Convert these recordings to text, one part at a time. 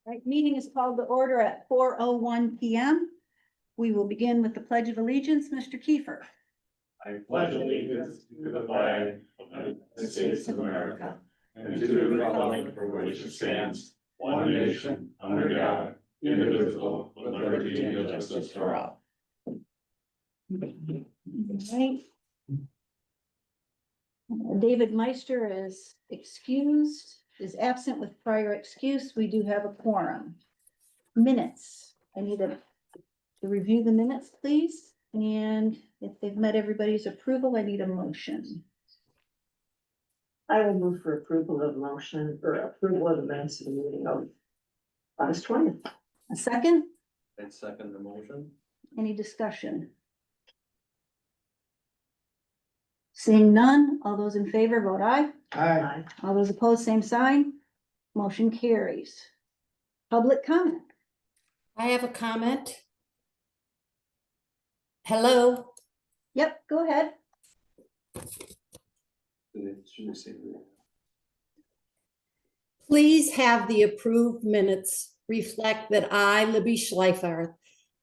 Right, meeting is called to order at 4:01 p.m. We will begin with the Pledge of Allegiance. Mr. Kiefer. I pledge allegiance to the flag of the United States of America and to the republic for which it stands, one nation, under God, indivisible, with liberty and justice for all. Right. David Meister is absent with prior excuse. We do have a quorum. Minutes. I need to review the minutes, please. And if they've met everybody's approval, I need a motion. I will move for approval of motion or approval of the minutes of the meeting of August 20th. A second? I'd second the motion. Any discussion? Seeing none, all those in favor vote aye. Aye. All those opposed, same sign. Motion carries. Public comment. I have a comment. Hello, Yep, go ahead. please have the approved minutes reflect that I, Libby Schleifarth,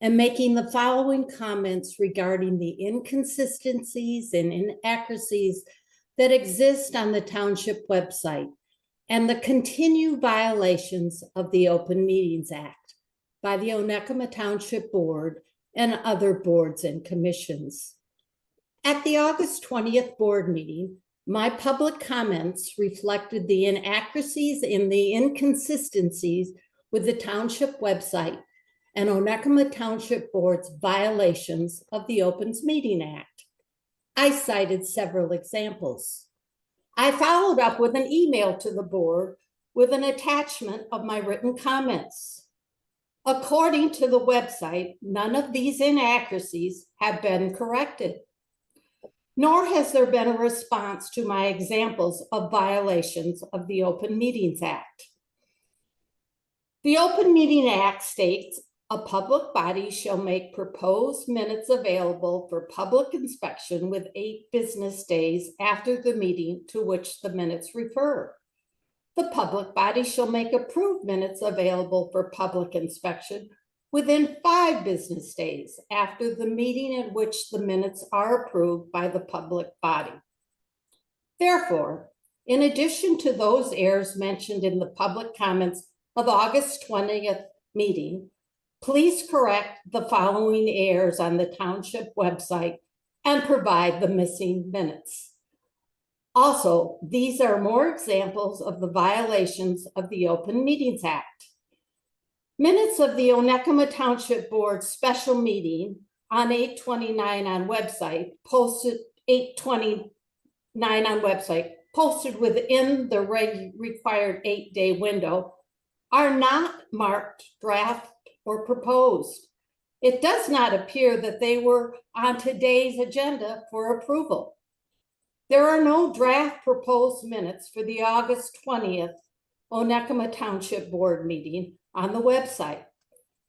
am making the following comments regarding the inconsistencies and inaccuracies that exist on the Township website and the continued violations of the Open Meetings Act by the Onekama Township Board and other boards and commissions. At the August 20th board meeting, my public comments reflected the inaccuracies and the inconsistencies with the Township website and Onekama Township Board's violations of the Open Meetings Act. I cited several examples. I followed up with an email to the board with an attachment of my written comments. According to the website, none of these inaccuracies have been corrected, nor has there been a response to my examples of violations of the Open Meetings Act. The Open Meeting Act states a public body shall make proposed minutes available for public inspection with 8 business days after the meeting to which the minutes refer. The public body shall make approved minutes available for public inspection within 5 business days after the meeting in which the minutes are approved by the public body. Therefore, in addition to those errors mentioned in the public comments of August 20th meeting, please correct the following errors on the Township website and provide the missing minutes. Also, these are more examples of the violations of the Open Meetings Act. Minutes of the Onekama Township Board special meeting on 8/29 on website, posted 8/29 on website, posted within the required 8-day window, are not marked draft or proposed. It does not appear that they were on today's agenda for approval. There are no draft proposed minutes for the August 20th Onekama Township Board meeting on the website.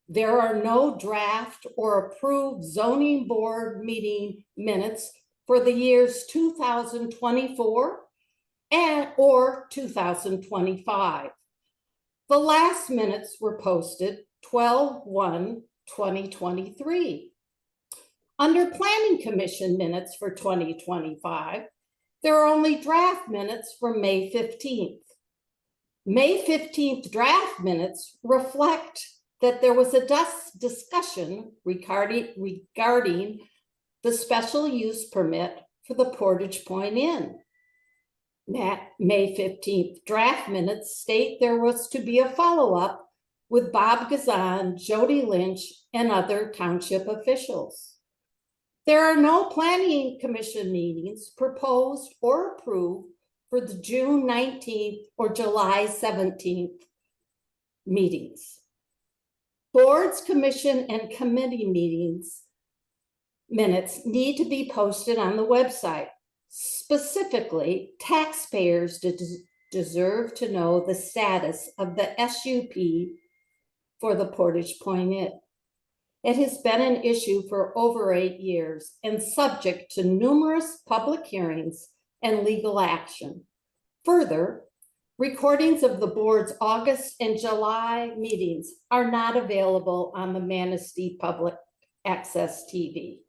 There are no draft or approved zoning board meeting minutes for the years 2024 or 2025. The last minutes were posted 12/1/2023. Under Planning Commission minutes for 2025, there are only draft minutes for May 15th. May 15th draft minutes reflect that there was a discussion regarding the special use permit for the Portage Point Inn. May 15th draft minutes state there was to be a follow-up with Bob Gazan, Jody Lynch, and other township officials. There are no Planning Commission meetings proposed or approved for the June 19th or July 17th meetings. Boards, commission, and committee meetings minutes need to be posted on the website. Specifically, taxpayers deserve to know the status of the SUP for the Portage Point Inn. It has been an issue for over 8 years and subject to numerous public hearings and legal action. Further, Recordings of the board's August and July meetings are not available on the Manistee Public Access TV.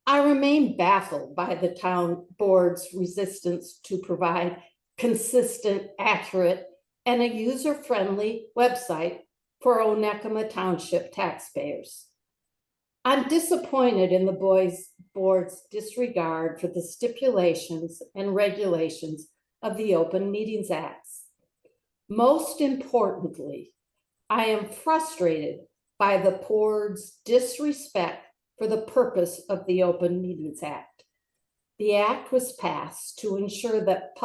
I remain baffled by the town board's resistance to provide consistent, accurate, and a user-friendly website for Onekama Township taxpayers. I'm disappointed in the board's disregard for the stipulations and regulations of the Open Meetings Act. Most importantly, I am frustrated by the board's disrespect for the purpose of the Open Meetings Act. The act was passed to ensure that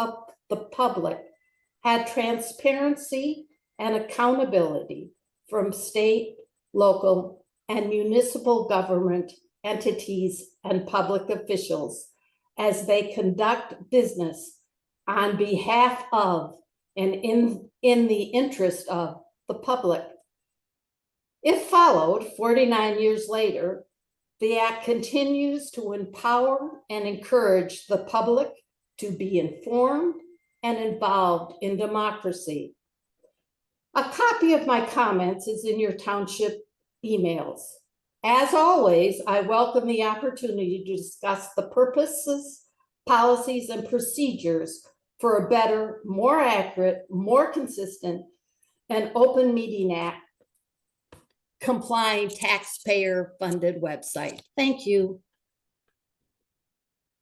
the public had transparency and accountability from state, local, and municipal government entities and public officials as they conduct business on behalf of and in the interest of the public. If followed 49 years later, the act continues to empower and encourage the public to be informed and involved in democracy. A copy of my comments is in your township emails. As always, I welcome the opportunity to discuss the purposes, policies, and procedures for a better, more accurate, more consistent, and Open Meeting Act complying taxpayer-funded website. Thank you.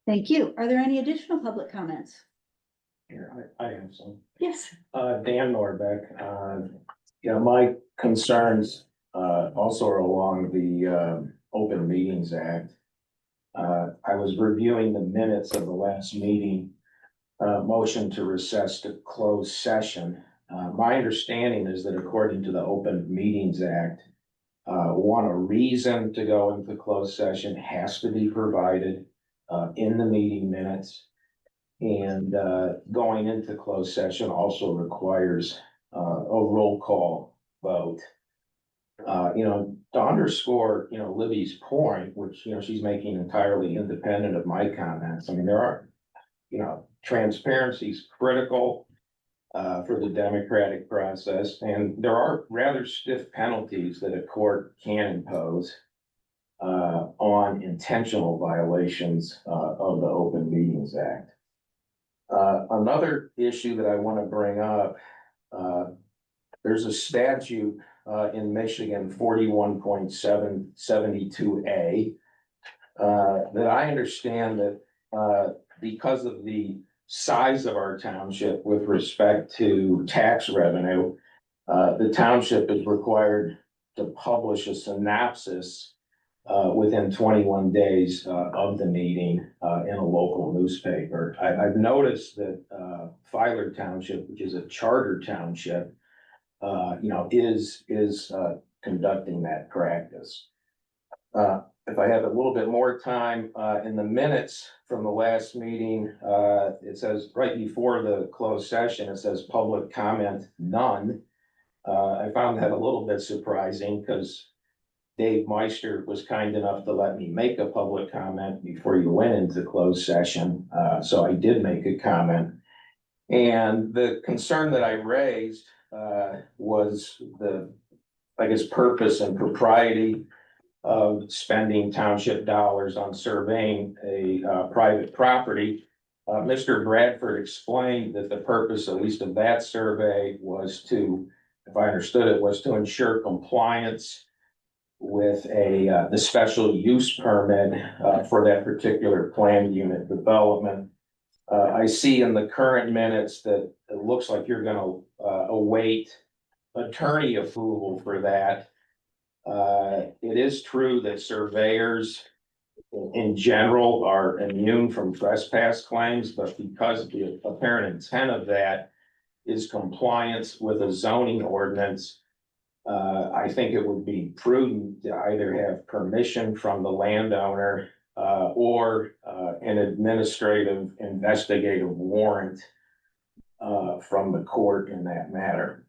Thank you. Are there any additional public comments? Here, I have some. Yes. Dan Norbeck, my concerns, also are along the, Open Meetings Act. I was reviewing the minutes of the last meeting, motion to recess to close session. My understanding is that according to the Open Meetings Act, a reason to go into closed session has to be provided, in the meeting minutes. And going into closed session also requires a roll call vote. To underscore, Libby's point, which, she's making entirely independent of my comments. I mean, there are, transparency is critical for the democratic process. And there are rather stiff penalties that a court can impose on intentional violations of the Open Meetings Act. Another issue that I want to bring up, there's a statute in Michigan 41.772A that I understand that because of the size of our township with respect to tax revenue, the township is required to publish a synopsis within 21 days of the meeting in a local newspaper. I've noticed that Filer Township, which is a charter township, is conducting that practice. If I have a little bit more time, in the minutes from the last meeting, it says right before the closed session, it says public comment, none. I found that a little bit surprising because Dave Meister was kind enough to let me make a public comment before you went into closed session. So I did make a comment. And the concern that I raised was the, purpose and propriety of spending township dollars on surveying a private property. Mr. Bradford explained that the purpose, at least of that survey, was to, if I understood it, was to ensure compliance with the special use permit for that particular planned unit development. I see in the current minutes that it looks like you're gonna await attorney approval for that. It is true that surveyors in general are immune from trespass claims, but because the apparent intent of that is compliance with a zoning ordinance, I think it would be prudent to either have permission from the landowner or an administrative investigative warrant from the court in that matter.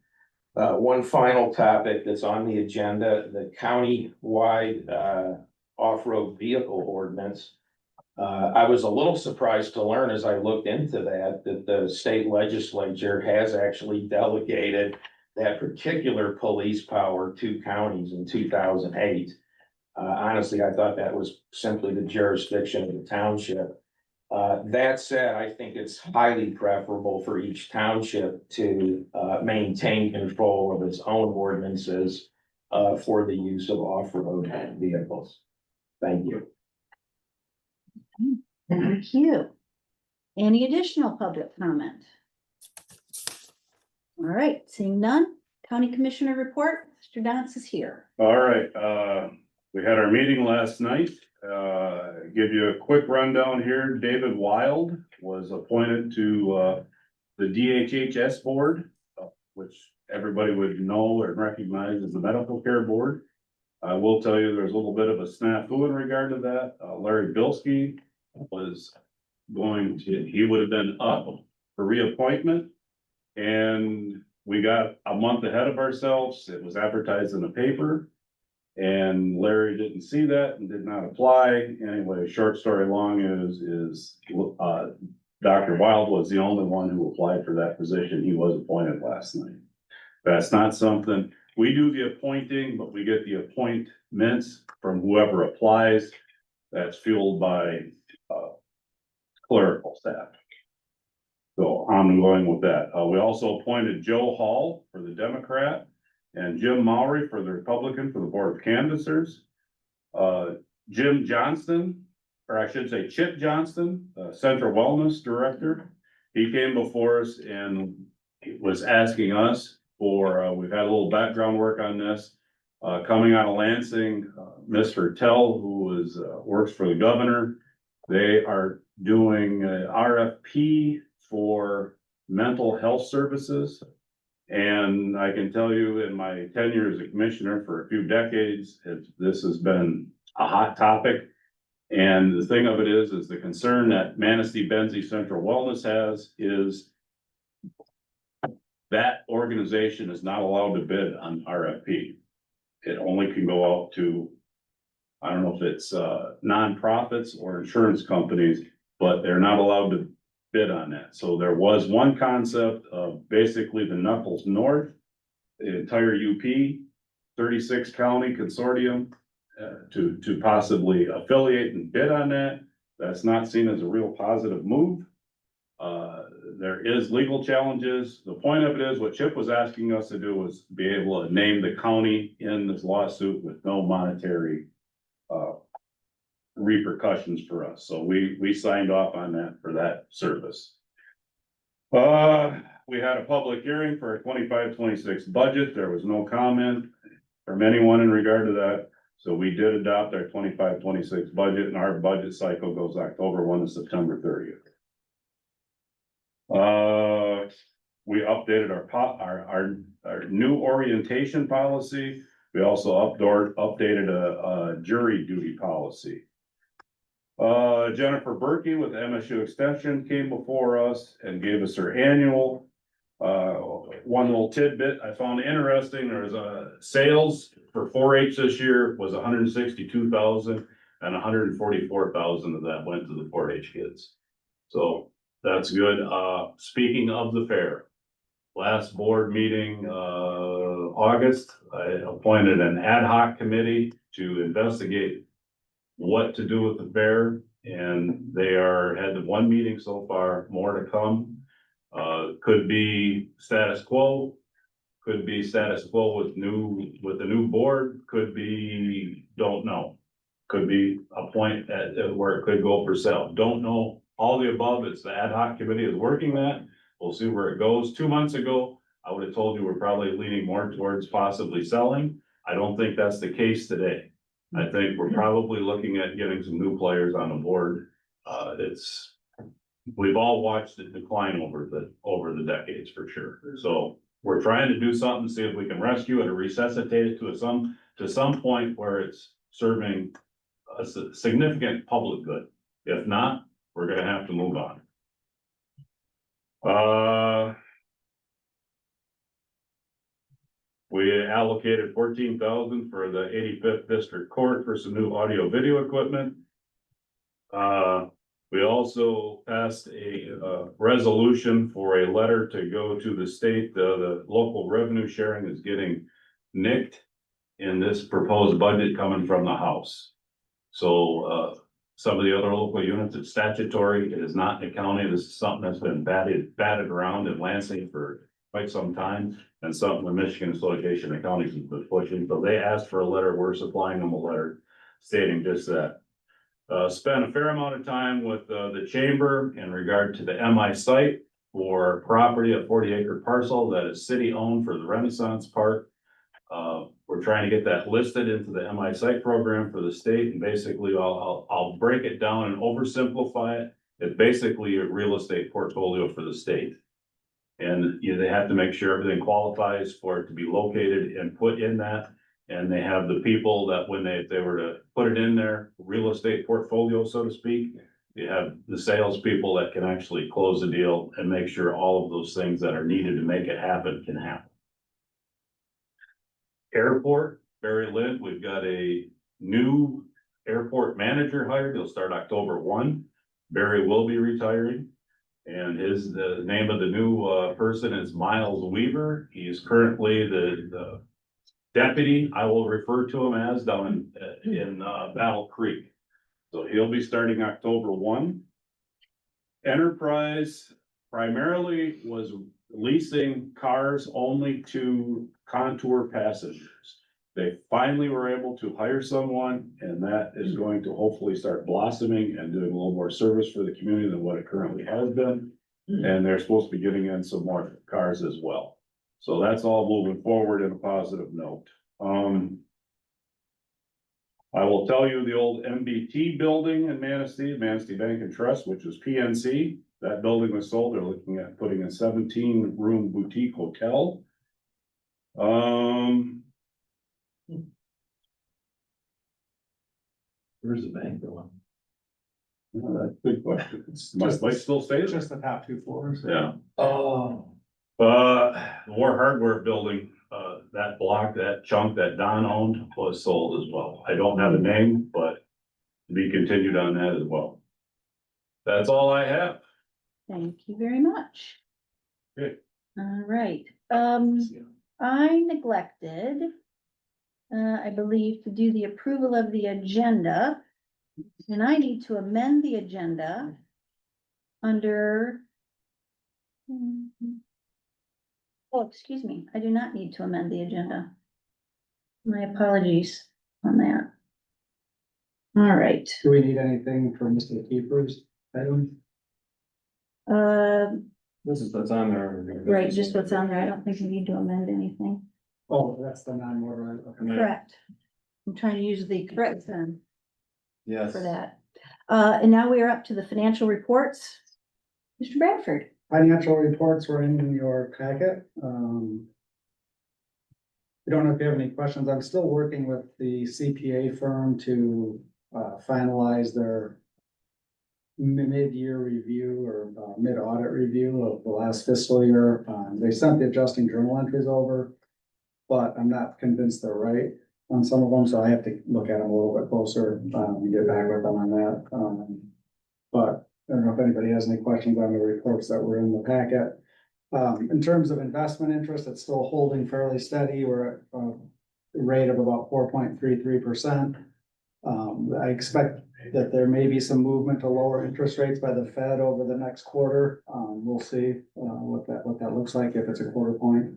One final topic that's on the agenda, the county-wide off-road vehicle ordinance. I was a little surprised to learn as I looked into that the state legislature has actually delegated that particular police power to counties in 2008. Honestly, I thought that was simply the jurisdiction of the township. That said, I think it's highly preferable for each township to maintain control of its own ordinances for the use of off-road vehicles. Thank you. Thank you. Any additional public comment? All right, seeing none, County Commissioner report, Mr. Dance is here. All right, we had our meeting last night. Give you a quick rundown here. David Wild was appointed to the DHHS board, which everybody would know and recognize as the medical care board. I will tell you, there's a little bit of a snafu in regard to that. Larry Bilski was he would have been up for reappointment. And we got a month ahead of ourselves. It was advertised in the paper. And Larry didn't see that and did not apply. Anyway, short story long is Dr. Wild was the only one who applied for that position. He was appointed last night. That's not something, we do the appointing, but we get the appointments from whoever applies. That's fueled by clerical staff. So I'm going with that. We also appointed Joe Hall for the Democrat and Jim Mowry for the Republican for the Board of Canvassers. Jim Johnston, or I should say Chip Johnston, Central Wellness Director. He came before us and was asking us for, we've had a little background work on this. Coming out of Lansing, Mr. Tell, who is, works for the governor, they are doing a RFP for mental health services. And I can tell you in my tenure as a commissioner for a few decades, this has been a hot topic. And the thing of it is the concern that Manistee Benzie Central Wellness has is that organization is not allowed to bid on RFP. It only can go out to, I don't know if it's nonprofits or insurance companies, but they're not allowed to bid on that. So there was one concept of basically the Knuckles North, the entire UP, 36 county consortium to possibly affiliate and bid on that. That's not seen as a real positive move. There is legal challenges. The point of it is what Chip was asking us to do was be able to name the county in this lawsuit with no monetary repercussions for us. So we signed off on that for that service. We had a public hearing for a 25-26 budget. There was no comment from anyone in regard to that. So we did adopt our 25-26 budget, and our budget cycle goes October 1 to September 30th. We updated our new orientation policy. We also updated a jury duty policy. Jennifer Berkey with MSU Extension came before us and gave us her annual. One little tidbit I found interesting, there's a sales for 4-H this year was 162,000 and 144,000 of that went to the 4-H kids. So that's good. Speaking of the fair, last board meeting, August, I appointed an ad hoc committee to investigate what to do with the fair, and they had one meeting so far, more to come. Could be status quo, could be status quo with the new board, could be, don't know. Could be a point at where it could go for sale, don't know. All the above, it's the ad hoc committee is working that. We'll see where it goes. 2 months ago, I would have told you we're probably leaning more towards possibly selling. I don't think that's the case today. I think we're probably looking at getting some new players on the board. We've all watched it decline over the decades for sure. So we're trying to do something, see if we can rescue it or resuscitate it to some point where it's serving a significant public good. If not, we're gonna have to move on. We allocated 14,000 for the 85th District Court for some new audio video equipment. We also passed a resolution for a letter to go to the state. The local revenue sharing is getting nicked in this proposed budget coming from the House. So, some of the other local units, it's statutory, it is not in the county. This is something that's been batted around in Lansing for quite some time. And something the Michigan Association of Counties has been pushing, but they asked for a letter, we're supplying them a letter stating just that. Spent a fair amount of time with, the chamber in regard to the MI site for property, a 40-acre parcel that is city owned for the Renaissance Park. We're trying to get that listed into the MI site program for the state, and basically I'll break it down and oversimplify it. It's basically a real estate portfolio for the state. And, you know, they have to make sure everything qualifies for it to be located and put in that. And they have the people that when if they were to put it in their real estate portfolio, so to speak, you have the salespeople that can actually close the deal and make sure all of those things that are needed to make it happen can happen. Airport, Barry Lind, we've got a new airport manager hired. He'll start October 1. Barry will be retiring. And the name of the new person is Miles Weaver. He is currently the deputy, I will refer to him as, down in Battle Creek. So he'll be starting October 1. Enterprise primarily was leasing cars only to Contour passengers. They finally were able to hire someone, and that is going to hopefully start blossoming and doing a little more service for the community than what it currently has been. And they're supposed to be getting in some more cars as well. So that's all moving forward in a positive note. I will tell you the old MBT building in Manistee Bank and Trust, which was PNC. That building was sold. They're looking at putting a 17-room boutique hotel. Where's the bank going? That's a good question. Might still stay there? Just the top 2 floors? Yeah. Oh. The War Hardware building, that block, that chunk that Don owned was sold as well. I don't have a name, but to be continued on that as well. That's all I have. Thank you very much. Good. All right, I neglected, I believe, to do the approval of the agenda. And I need to amend the agenda under. Oh, excuse me, I do not need to amend the agenda. My apologies on that. All right, Do we need anything for Mr. Keeper's item? This is what's on there. right, just what's on there. I don't think we need to amend anything. Oh, that's the non-motorized. Okay. Correct. I'm trying to use the correct term Yes. for that. And now we are up to the financial reports. Mr. Bradford. Financial reports were in your packet. I don't know if you have any questions. I'm still working with the CPA firm to finalize their mid-year review or mid-audit review of the last fiscal year. They sent the adjusting journal entries over, but I'm not convinced they're right on some of them, so I have to look at them a little bit closer and get back with them on that. But I don't know if anybody has any questions on the reports that were in the packet. In terms of investment interest, it's still holding fairly steady. We're at a rate of about 4.33%. I expect that there may be some movement to lower interest rates by the Fed over the next quarter. We'll see what that looks like, if it's a quarter point,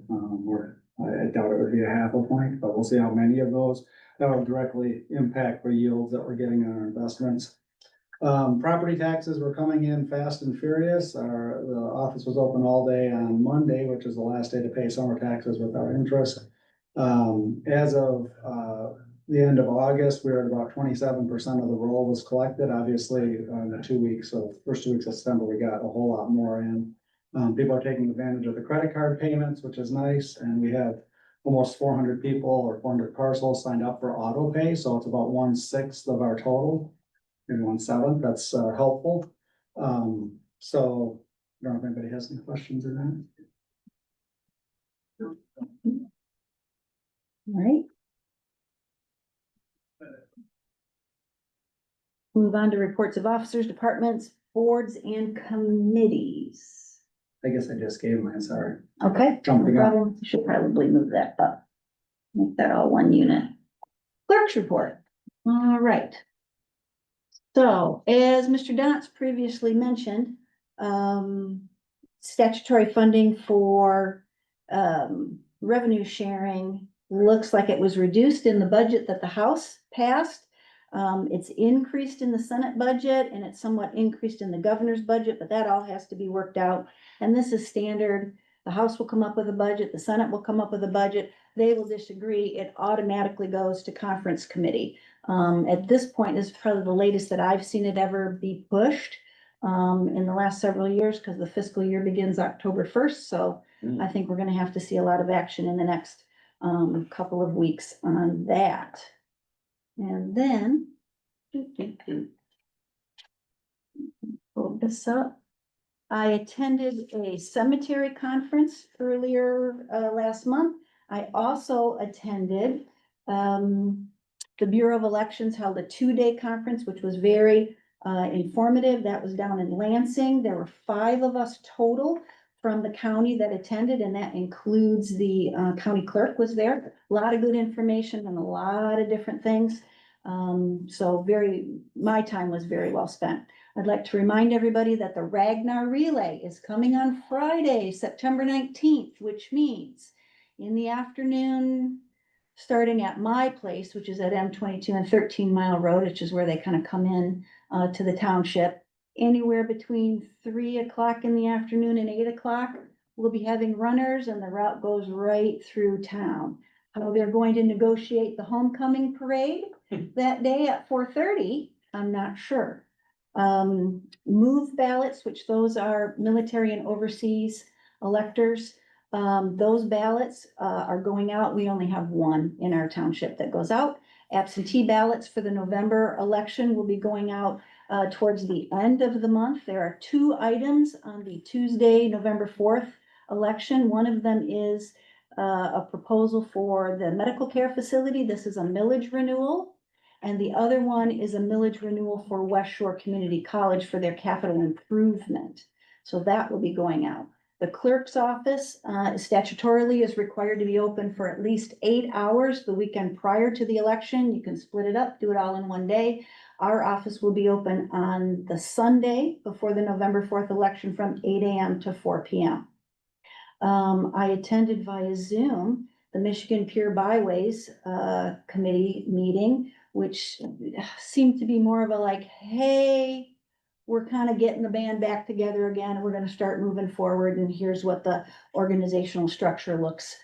or I doubt it would be a half a point, but we'll see how many of those that will directly impact the yields that we're getting on our investments. Property taxes were coming in fast and furious. The office was open all day on Monday, which is the last day to pay summer taxes without interest. As of the end of August, we were at about 27% of the roll was collected. Obviously, in the 2 weeks, so first 2 weeks of September, we got a whole lot more in. People are taking advantage of the credit card payments, which is nice, and we have almost 400 people or 400 parcels signed up for auto pay, so it's about 1/6 of our total. Maybe 1/7, that's helpful. So I don't know if anybody has any questions or not. All right. Move on to reports of officers, departments, boards, and committees. I guess I just gave mine, sorry. Okay, no Jumping up. problem. Should probably move that up. Make that all one unit. Clerk's report. All right. So as Mr. Dotz previously mentioned, statutory funding for revenue sharing looks like it was reduced in the budget that the House passed. It's increased in the Senate budget and it's somewhat increased in the governor's budget, but that all has to be worked out. And this is standard. The House will come up with a budget, the Senate will come up with a budget. They will disagree. It automatically goes to conference committee. At this point, this is probably the latest that I've seen it ever be pushed in the last several years, because the fiscal year begins October 1st. So I think we're gonna have to see a lot of action in the next couple of weeks on that. And then pull this up. I attended a cemetery conference earlier last month. I also attended the Bureau of Elections held a 2-day conference, which was very informative. That was down in Lansing. There were 5 of us total from the county that attended, and that includes the county clerk was there. A lot of good information and a lot of different things. So my time was very well spent. I'd like to remind everybody that the Ragnar Relay is coming on Friday, September 19th, which means in the afternoon, starting at my place, which is at M22 and 13 Mile Road, which is where they kind of come in to the township, anywhere between 3 o'clock in the afternoon and 8 o'clock, we'll be having runners and the route goes right through town. How they're going to negotiate the homecoming parade that day at 4:30, I'm not sure. Move ballots, which those are military and overseas electors. Those ballots are going out. We only have one in our township that goes out. Absentee ballots for the November election will be going out towards the end of the month. There are 2 items on the Tuesday, November 4th election. One of them is a proposal for the medical care facility. This is a millage renewal. And the other one is a millage renewal for West Shore Community College for their capital improvement. So that will be going out. The clerk's office statutorily is required to be open for at least 8 hours the weekend prior to the election. You can split it up, do it all in one day. Our office will be open on the Sunday before the November 4th election from 8 a.m. to 4 p.m. I attended via Zoom the Michigan Pure Byways Committee meeting, which seemed to be more of a like, hey, we're kind of getting the band back together again, and we're gonna start moving forward, and here's what the organizational structure looks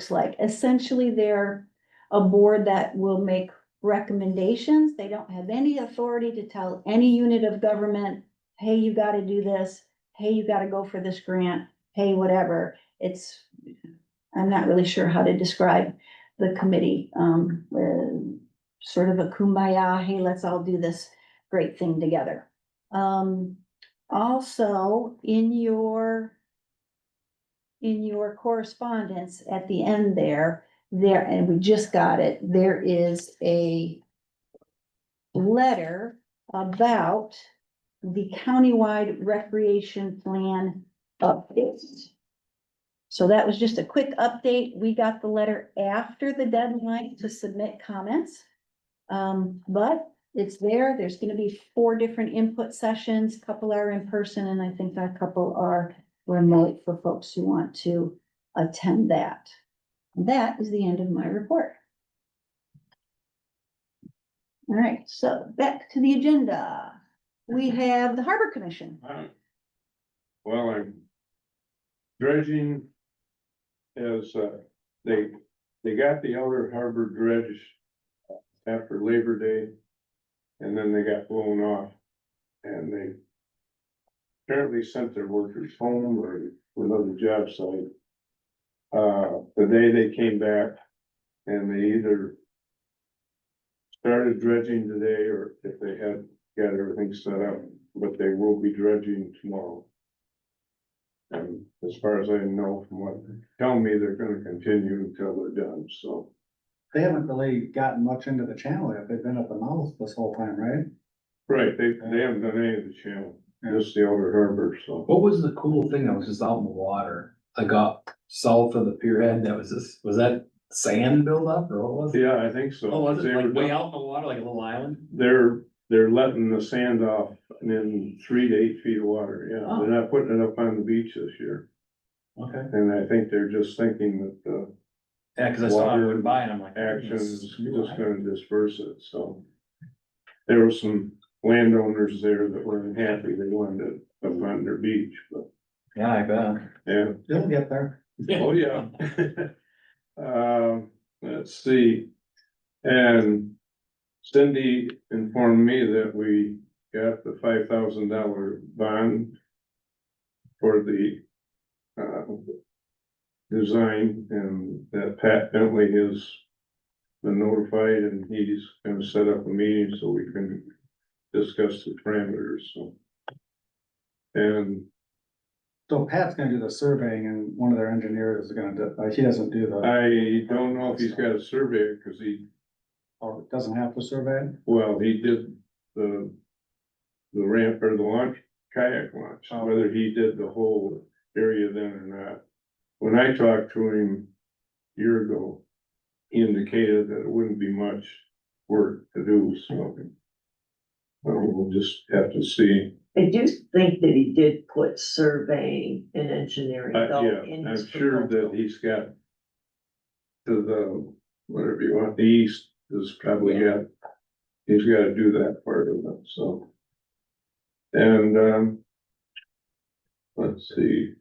like. Essentially, they're a board that will make recommendations. They don't have any authority to tell any unit of government, hey, you gotta do this, hey, you gotta go for this grant, hey, whatever. I'm not really sure how to describe the committee. Sort of a kumbaya, hey, let's all do this great thing together. Also in your correspondence at the end there, and we just got it, there is a letter about the countywide recreation plan update. So that was just a quick update. We got the letter after the deadline to submit comments. But it's there. There's gonna be 4 different input sessions. A couple are in person, and I think that couple are remote for folks who want to attend that. And that is the end of my report. All right, so back to the agenda. We have the Harbor Commission. Well, I'm dredging as, they got the outer harbor dredge after Labor Day, and then they got blown off. And they apparently sent their workers home or to another job site. The day they came back, and they either started dredging today, or if they had got everything set up, but they will be dredging tomorrow. And as far as I know from what they're telling me, they're gonna continue until they're done, so. They haven't really gotten much into the channel yet. They've been at the mouth this whole time, right? Right, they haven't done any of the channel, just the outer harbor, so. What was the cool thing that was just out in the water? Like up south of the pier head, that was this, was that sand buildup or what was it? Yeah, I think so. Oh, was it They were like way done- out in the water, like a little island? They're letting the sand off in 3 to 8 feet of water, yeah, Oh. they're not putting it up on the beach this year. Okay. And I think they're just thinking that the Yeah, cause I saw it Water going by and I'm like. action this is is just new island. gonna disperse it, so. There were some landowners there that weren't happy, they wanted to up on their beach, but, Yeah, I bet. yeah. They'll get there. Oh, yeah. Let's see. And Cindy informed me that we got the $5,000 bond for the design, and that Pat Bentley has been notified, and he's gonna set up a meeting so we can discuss the parameters, so. And So Pat's gonna do the surveying and one of their engineers is gonna do, he doesn't do the, I don't know if he's got a surveyor, cause or doesn't have to survey it. well, he did the ramp or the launch, kayak launch, Oh. whether he did the whole area then or not. When I talked to him a year ago, he indicated that it wouldn't be much work to do, so. We'll just have to see. I do think that he did put surveying and engineering though Yeah, in I'm his sure that proposal. he's got to the, whatever you want, the east is probably got, he's gotta do that part of it, so. And, let's see.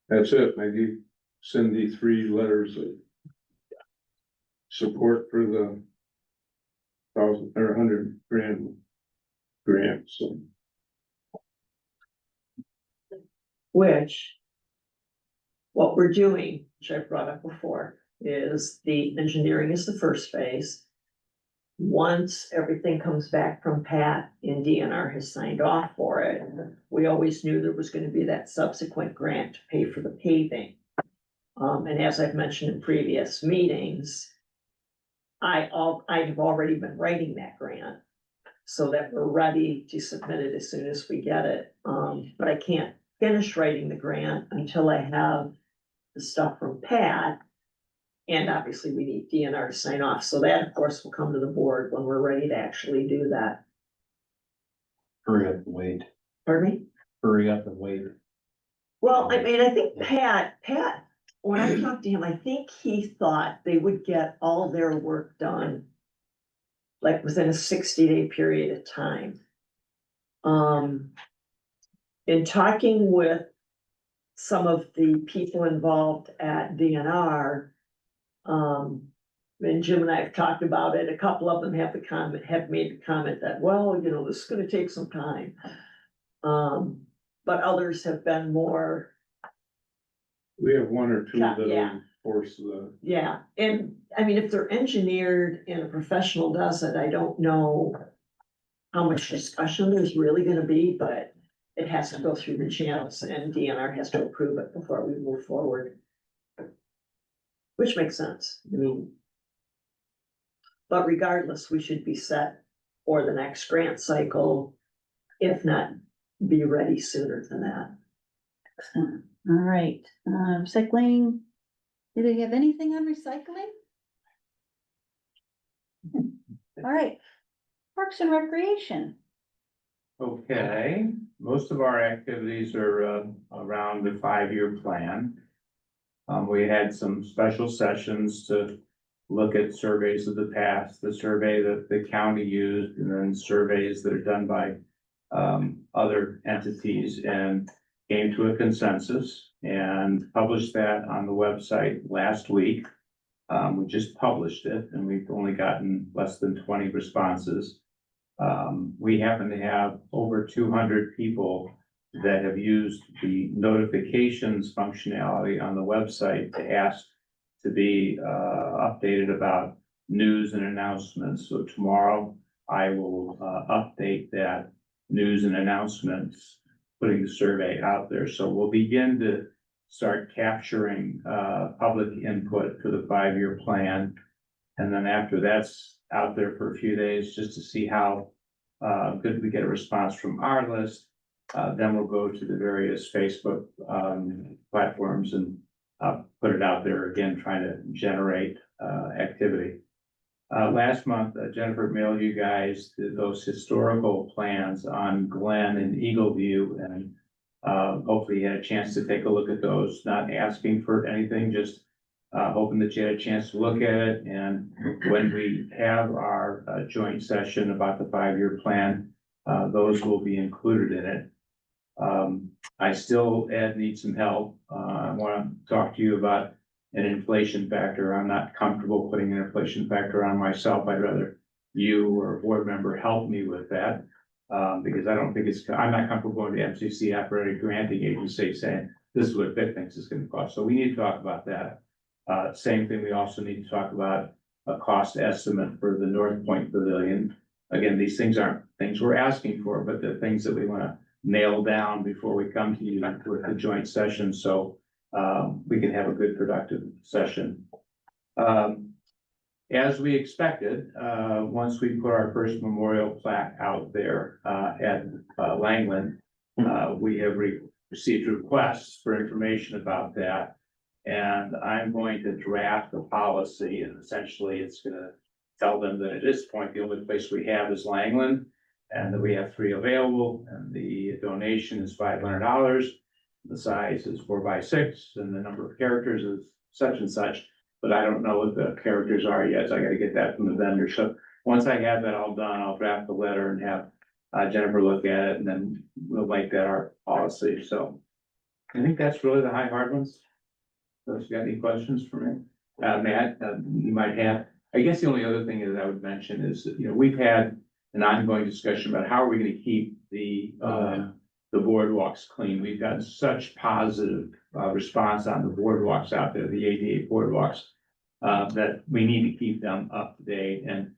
That's it. I gave Cindy 3 letters of support for the 1,000 or 100 grand grant, so. Which, what we're doing, which I brought up before, is the engineering is the first phase. Once everything comes back from Pat and DNR has signed off for it, we always knew there was gonna be that subsequent grant to pay for the paving. And as I've mentioned in previous meetings, I've already been writing that grant so that we're ready to submit it as soon as we get it. But I can't finish writing the grant until I have the stuff from Pat. And obviously we need DNR to sign off. So that, of course, will come to the board when we're ready to actually do that. Hurry up and wait. Pardon me? Hurry up and wait. Well, I mean, I think Pat, when I talked to him, I think he thought they would get all their work done like within a 60-day period of time. In talking with some of the people involved at DNR, and Jim and I have talked about it, a couple of them have made the comment that, well, you know, this is gonna take some time. But others have been more, We have 1 or 2 Yeah, that'll yeah. force the, yeah, and I mean, if they're engineered and a professional does it, I don't know how much discussion there's really gonna be, but it has to go through the channels and DNR has to approve it before we move forward. Which makes sense, I mean. But regardless, we should be set for the next grant cycle, if not be ready sooner than that. Excellent. All right, recycling. Do they have anything on recycling? All right, Parks and Recreation. Okay, most of our activities are around the 5-year plan. We had some special sessions to look at surveys of the past, the survey that the county used, and then surveys that are done by other entities, and came to a consensus and published that on the website last week. We just published it and we've only gotten less than 20 responses. We happen to have over 200 people that have used the notifications functionality on the website to ask to be updated about news and announcements. So tomorrow I will update that news and announcements, putting the survey out there. So we'll begin to start capturing public input for the 5-year plan. And then after that's out there for a few days, just to see how Could we get a response from our list? Then we'll go to the various Facebook, platforms and, put it out there again, trying to generate, activity. Last month, Jennifer mailed you guys those historical plans on Glen and Eagle View, and hopefully you had a chance to take a look at those, not asking for anything, just hoping that you had a chance to look at it. And when we have our joint session about the 5-year plan, those will be included in it. I still, Ed, need some help. I want to talk to you about an inflation factor. I'm not comfortable putting an inflation factor on myself. I'd rather you or a board member help me with that. Because I don't think I'm not comfortable going to MCC operating granting agency saying this is what Vic thinks it's gonna cost. So we need to talk about that. Same thing, we also need to talk about a cost estimate for the North Point Pavilion. Again, these things aren't things we're asking for, but the things that we wanna nail down before we come to you with the joint session, so we can have a good productive session. As we expected, once we put our first memorial plaque out there at Langland, we have received requests for information about that. And I'm going to draft a policy, and essentially it's gonna tell them that at this point, the only place we have is Langland, and that we have 3 available, and the donation is $500. The size is 4x6, and the number of characters is such and such. But I don't know what the characters are yet, so I gotta get that from the vendor. So once I have that all done, I'll draft the letter and have Jennifer look at it, and then we'll make that our policy. So I think that's really the hard ones. So if you got any questions for me? Matt, you might have. I guess the only other thing that I would mention is that, we've had an ongoing discussion about how are we gonna keep the boardwalks clean. We've got such positive response on the boardwalks out there, the 88 boardwalks, that we need to keep them up to date. And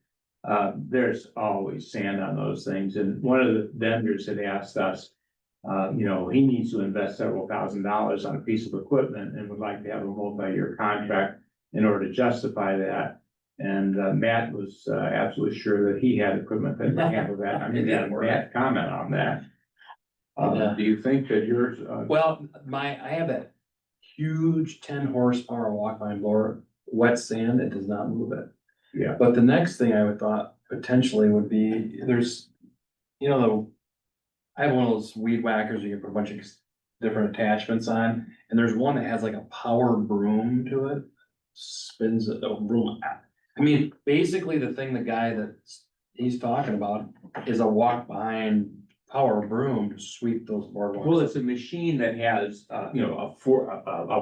there's always sand on those things. And one of the vendors had asked us, he needs to invest several $1,000s on a piece of equipment and would like to have a multi-year contract in order to justify that. And Matt was absolutely sure that he had equipment that could handle that. I mean, Matt comment on that. Do you think that yours? Well, I have that huge 10 horsepower walk behind blower, wet sand, that does not move it. Yeah. But the next thing I would thought potentially would be, I have one of those weed whackers, you can put a bunch of different attachments on, and there's one that has like a power broom to it, spins a broom. I mean, basically the thing, the guy that he's talking about is a walk behind power broom to sweep those boardwalks. Well, it's a machine that has, a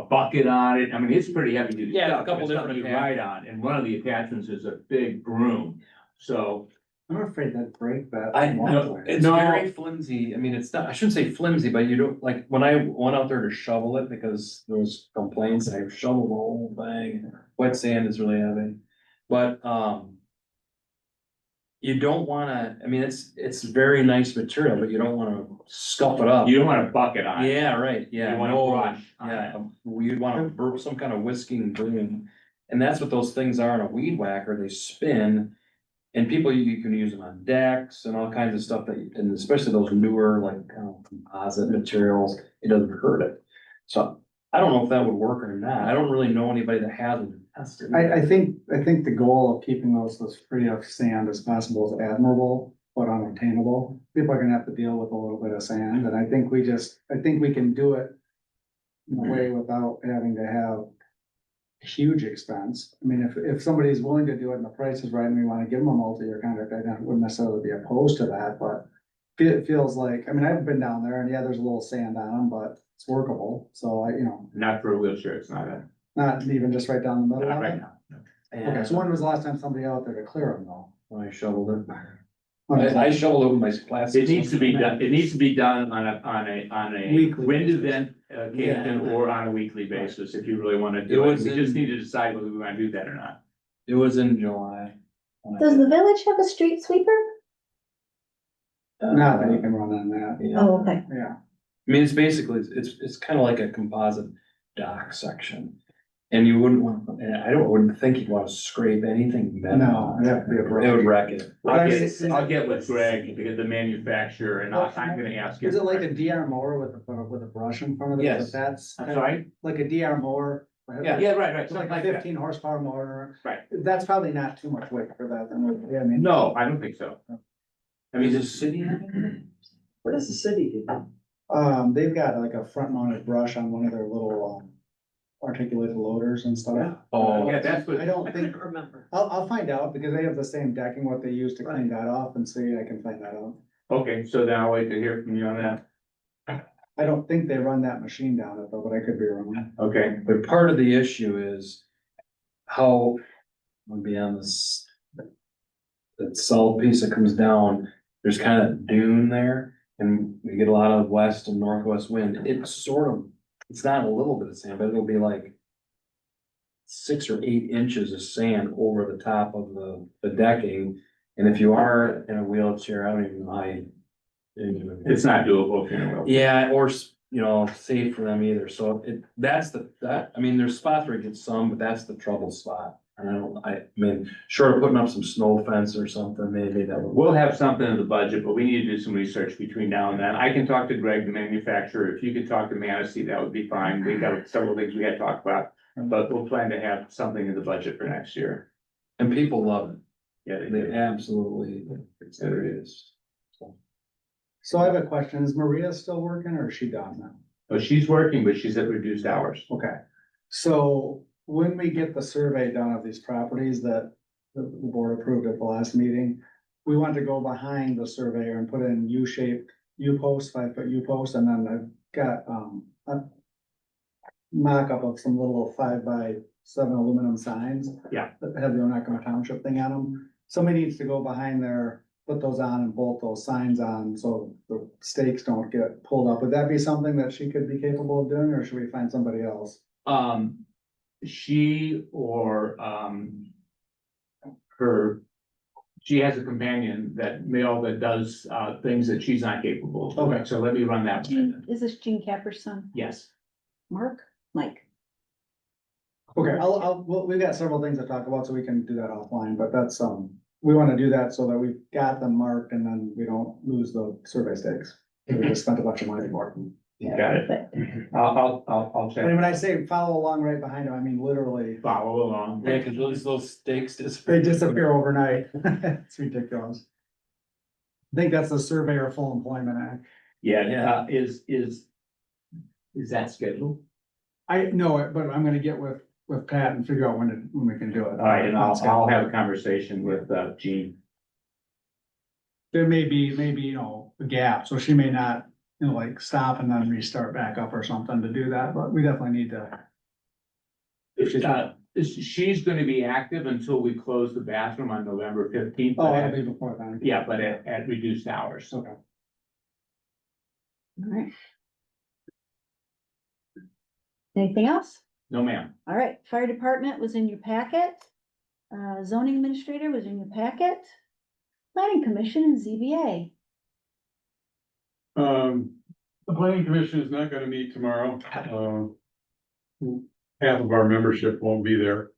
bucket on it. I mean, it's pretty heavy duty. Yeah, a stuff. couple It's something different you ride on, and one of the attachments is a big broom. So I'm afraid that'd break that. I know, it's No. very flimsy. I mean, it's not, I shouldn't say flimsy, but you don't, like, when I went out there to shovel it, because there was complaints, I shoveled the whole thing. Wet sand is really heavy, but, you don't wanna, I mean, it's very nice material, but you don't wanna scuff it up. you don't want a bucket on it. Yeah, right, yeah. You want a no, brush on Yeah, you'd want to burp some kind of whisking broom. And that's what those things are in a weed whacker, they spin. And people, you can use them on decks and all kinds of stuff and especially those newer, like, composite materials, it doesn't hurt it. So I don't know if that would work or not. I don't really know anybody that hasn't tested. I think the goal of keeping those free of sand as possible is admirable, but unattainable. People are gonna have to deal with a little bit of sand, and I think we can do it in a way without having to have huge expense. I mean, if somebody's willing to do it and the price is right and we wanna give them a multi-year contract, I wouldn't necessarily be opposed to that, but it feels like, I mean, I've been down there and yeah, there's a little sand on them, but it's workable. So Not for a wheelchair, it's not even just right down the middle not of right it. now. Okay, so when was the last time somebody out there to clear them though? When I shoveled it. Okay. I shoveled it with my plastic. It needs to be done on a Weekly wind basis. event occasion or on a weekly basis, if you really wanna It do it. was We just in- need to decide whether we wanna do that or not. It was in July. Does the village have a street sweeper? Not that you can run on that, Yeah. Oh, okay. yeah. I mean, it's basically, it's kind of like a composite dock section. And you wouldn't want, and wouldn't think you'd want to scrape anything metal. No, it'd have to be a brush. It would wreck it. I'll get with Greg, to get the manufacturer, and I'm gonna ask him. Is it like a DR mower with a brush in front of it? Yes. If that's I'm sorry? like a DR mower. Yeah, right, It's like a 15 horsepower mower. Right. That's probably not too much weight for that. Then, yeah, I mean. No, I don't think so. I mean, does the city have anything? What does the city do? They've got like a front mounted brush on one of their little, articulated loaders and stuff. Oh, Yeah, that's what. I don't I think, couldn't remember. I'll find out because they have the same decking, what they use to clean that off and see, I can find that out. Okay, so then I'll wait to hear from you on that. I don't think they run that machine down it though, but I could be wrong. Okay, but part of the issue is how, would be on this. That solid piece that comes down, there's kind of dune there, and we get a lot of west and northwest wind. It's sort of, it's not a little bit of sand, but it'll be like 6 or 8 inches of sand over the top of the decking. And if you are in a wheelchair, I don't even know how you. it's not doable if you're in a wheelchair. Yeah, or, you know, safe for them either. So I mean, there's spots where it gets some, but that's the trouble spot. And I mean, short of putting up some snow fence or something, maybe that would. We'll have something in the budget, but we need to do some research between now and then. I can talk to Greg, the manufacturer. If you could talk to Manistee, that would be fine. We got several things we had to talk about. But we'll plan to have something in the budget for next year. And people love it. Yeah, they They do. absolutely, there it is. So I have a question. Is Maria still working or is she done now? Oh, she's working, but she's at reduced hours. Okay, so when we get the survey done of these properties that the board approved at the last meeting, we want to go behind the surveyor and put in U-shaped U-posts, 5-foot U-posts, and then I've got, a mock-up of some little 5x7 aluminum signs. Yeah. That have the Onekama Township thing on them. Somebody needs to go behind there, put those on and bolt those signs on, so the stakes don't get pulled up. Would that be something that she could be capable of doing, or should we find somebody else? She or, she has a companion that does, things that she's not capable of doing. Okay. So let me run that. Is this Jean Capper's son? Yes. Mike? Okay, well, we've got several things to talk about, so we can do that offline, but that's, we wanna do that so that we've got them marked and then we don't lose the survey stakes. We just spent a bunch of money for them. You got it. But I'll check. And when I say follow along right behind them, I mean literally, Follow along. Yeah, cause those stakes disappear. they disappear overnight. It's ridiculous. I think that's the Surveyor Full Employment Act. Yeah, is that scheduled? I know it, but I'm gonna get with Pat and figure out when we can do it. All right, and I'll have a conversation with, Jean. There may be, you know, a gap, so she may not, you know, like stop and then restart back up or something to do that, but we definitely need to. She's gonna be active until we close the bathroom on November 15th. Oh, that'll be before then. Yeah, but at reduced hours. Okay. Alright. Anything else? No, ma'am. All right, fire department was in your packet. Zoning administrator was in your packet. Planning commission and ZBA. The planning commission is not gonna meet tomorrow. Half of our membership won't be there.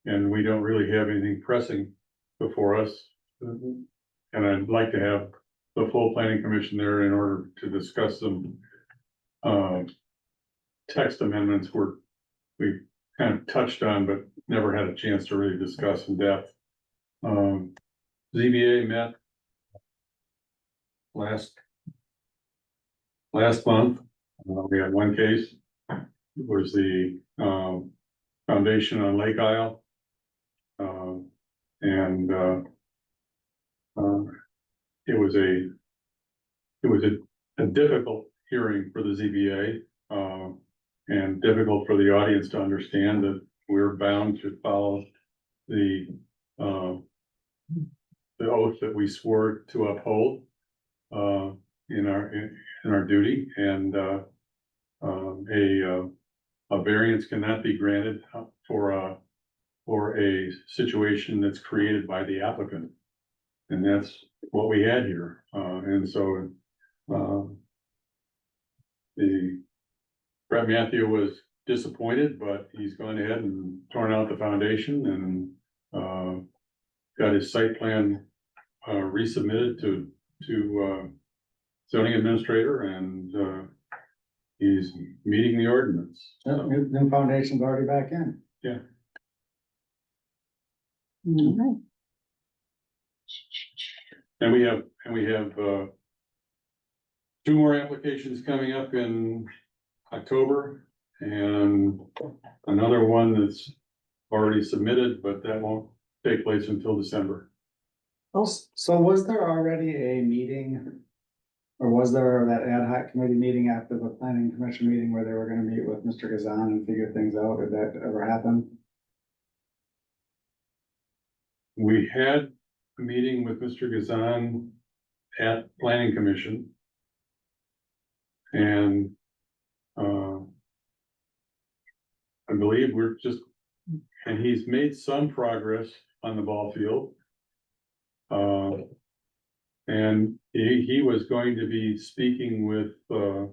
And we don't really have anything pressing before us. And I'd like to have the full planning commission there in order to discuss some text amendments we kind of touched on, but never had a chance to really discuss in depth. ZBA met last month. We had one case. It was the foundation on Lake Isle. And it was a difficult hearing for the ZBA. And difficult for the audience to understand that we're bound to follow the oath that we swore to uphold in our duty, and a variance cannot be granted for a situation that's created by the applicant. And that's what we had here. And so Brett Matthew was disappointed, but he's gone ahead and torn out the foundation and, got his site plan, resubmitted to zoning administrator and, he's meeting the ordinance. So, New foundation's already back in. yeah. Alright. And we have, two more applications coming up in October and another one that's already submitted, but that won't take place until December. So was there already a meeting? Or was there that ad hoc committee meeting after the planning commission meeting where they were gonna meet with Mr. Gazan and figure things out? Did that ever happen? We had a meeting with Mr. Gazan at planning commission. And, I believe we're just, and he's made some progress on the ball field. And he was going to be speaking with, the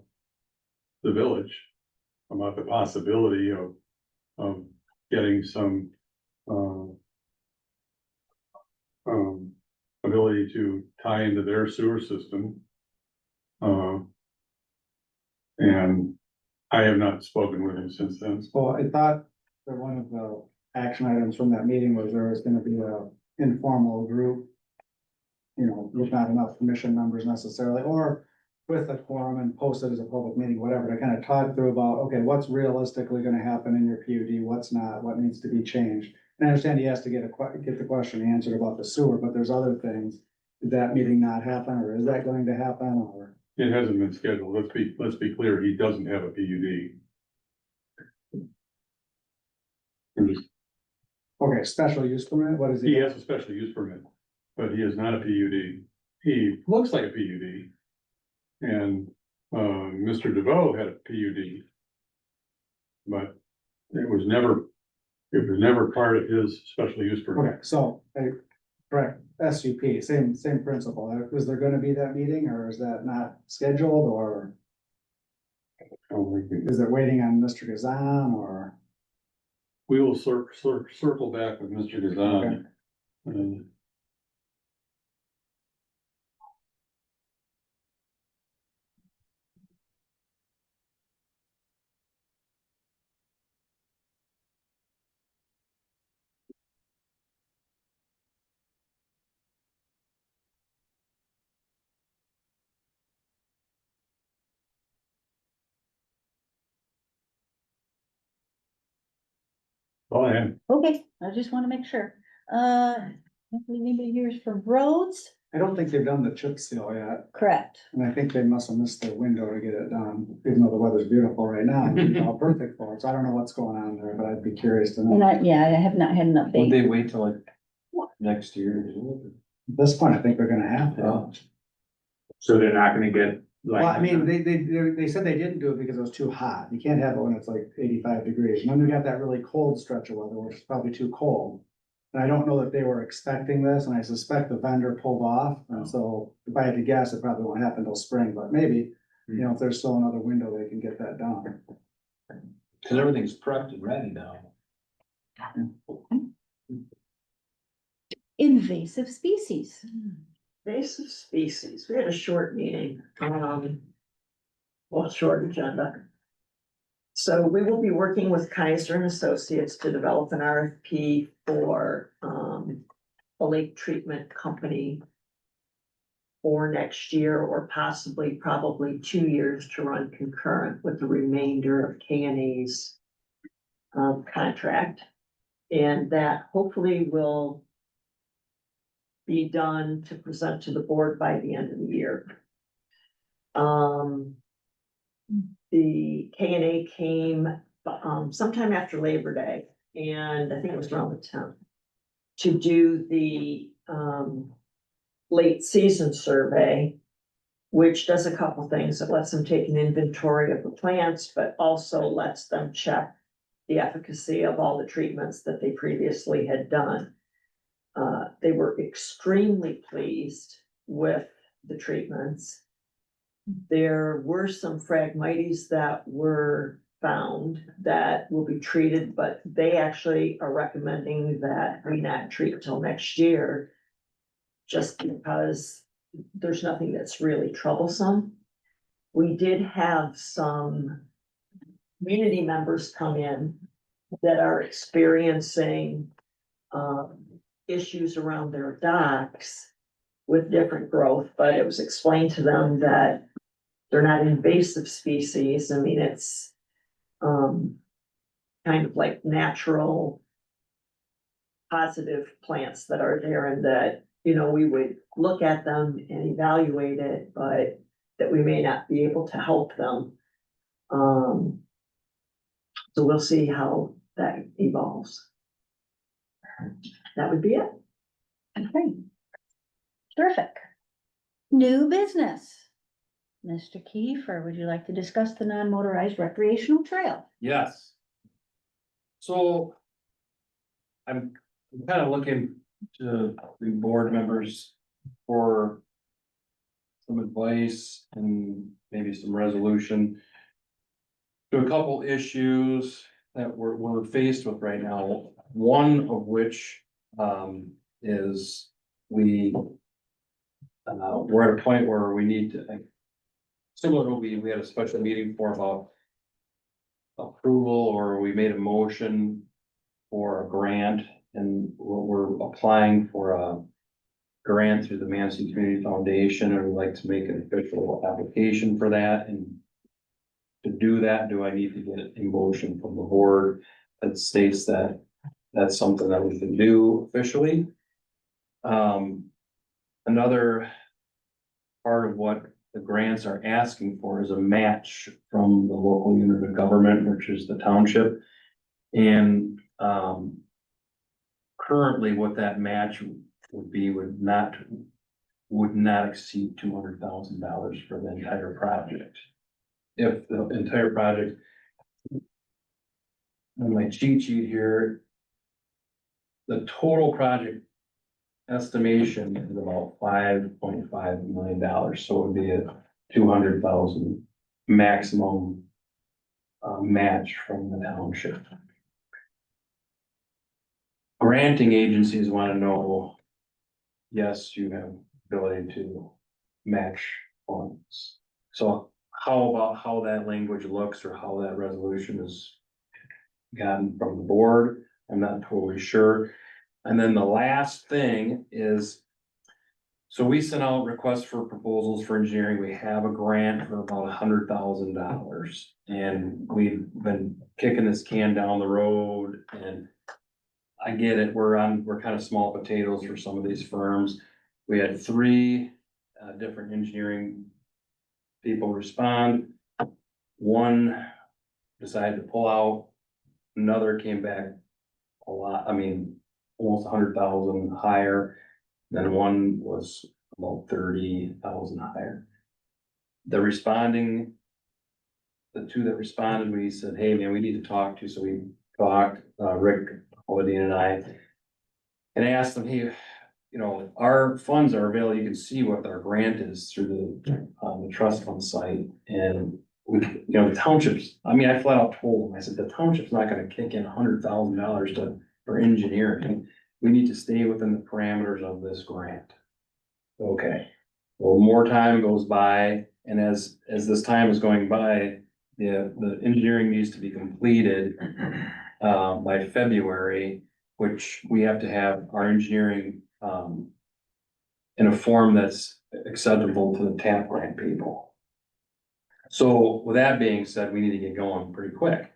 village about the possibility of getting some, ability to tie into their sewer system. And I have not spoken with him since then. Well, I thought that one of the action items from that meeting was there was gonna be a informal group. You know, with not enough commission members necessarily, or with a quorum and posted as a public meeting, whatever, to kind of talk through about, okay, what's realistically gonna happen in your PUD, what's not, what needs to be changed. And I understand he has to get the question answered about the sewer, but there's other things. Did that meeting not happen, or is that going to happen, or? It hasn't been scheduled. Let's be clear, he doesn't have a PUD. I'm just, Okay, special use permit, what is he he? has a special use permit, but he is not a PUD. He looks like a PUD. And, Mr. DeVoe had a PUD. But it was never part of his special use Okay, permit. so, correct, SUP, same principle. Is there gonna be that meeting, or is that not scheduled, or is it waiting on Mr. Gazan, or? We will circle back with Mr. Gazan. And oh, yeah. Okay, I just wanna make sure. Anybody here is for roads? I don't think they've done the chip seal yet, Correct. and I think they must have missed their window to get it done, even though the weather's beautiful right now, it's all perfect for it, so I don't know what's going on there, but I'd be curious to And know. I have not had an Would update. they wait till like next year? At this point, I think they're gonna have to. So they're not gonna get like. Well, I mean, they said they didn't do it because it was too hot, you can't have it when it's like 85 degrees, and then we got that really cold stretch of weather, which is probably too cold. And I don't know that they were expecting this, and I suspect the vendor pulled off, and so if I had to guess, it probably won't happen until spring, but maybe, you know, if there's still another window, they can get that done. Cause everything's prepped and ready now. Invasive species. Invasive species, we had a short meeting, well, short agenda. So we will be working with Kaiser and Associates to develop an RFP for, a lake treatment company for next year, or possibly, probably 2 years to run concurrent with the remainder of K&E's contract. And that hopefully will be done to present to the board by the end of the year. The K&A came, sometime after Labor Day, and I think it was around the 10th, to do the, late season survey, which does a couple things. It lets them take an inventory of the plants, but also lets them check the efficacy of all the treatments that they previously had done. They were extremely pleased with the treatments. There were some Phragmites that were found that will be treated, but they actually are recommending that we not treat till next year. Just because there's nothing that's really troublesome. We did have some community members come in that are experiencing issues around their docks with different growth, but it was explained to them that they're not invasive species. I mean, it's kind of like natural positive plants that are there, and that, you know, we would look at them and evaluate it, but that we may not be able to help them. So we'll see how that evolves. That would be it. Okay. Terrific. New business. Mr. Kiefer, would you like to discuss the non-motorized recreational trail? Yes. So. I'm kind of looking to the board members for. Some advice and maybe some resolution. To a couple issues that we're faced with right now, one of which is we're at a point where we need to. Similar to we had a special meeting for about approval, or we made a motion for a grant, and we're applying for a grant through the Manson Community Foundation, and we'd like to make an official application for that. And to do that, do I need to get a motion from the board that states that that's something that we can do officially? Another part of what the grants are asking for is a match from the local unit of government, which is the township. And currently what that match would be would not exceed $200,000 for the entire project. If the entire project, on my cheat sheet here, the total project estimation is about $5.5 million, so it would be a 200,000 maximum match from the township. Granting agencies want to know, yes, you have ability to match funds. So how about how that language looks, or how that resolution is gotten from the board? I'm not totally sure. And then the last thing is, so we sent out requests for proposals for engineering. We have a grant for about $100,000, and we've been kicking this can down the road. And I get it, we're kind of small potatoes for some of these firms. We had 3 different engineering people respond. One decided to pull out, another came back a lot, I mean, almost 100,000 higher. Then one was about 30,000 higher. The 2 that responded, we said, hey man, we need to talk to, so we talked, Rick, Odine and I, and asked them, hey, you know, our funds are available, you can see what our grant is through the trust fund site. And we, you know, the townships, I mean, I flat out told them, I said, the township's not gonna kick in $100,000 for engineering. We need to stay within the parameters of this grant. Okay, well, more time goes by, and as this time is going by, the engineering needs to be completed by February, which we have to have our engineering in a form that's acceptable to the TAP grant people. So with that being said, we need to get going pretty quick.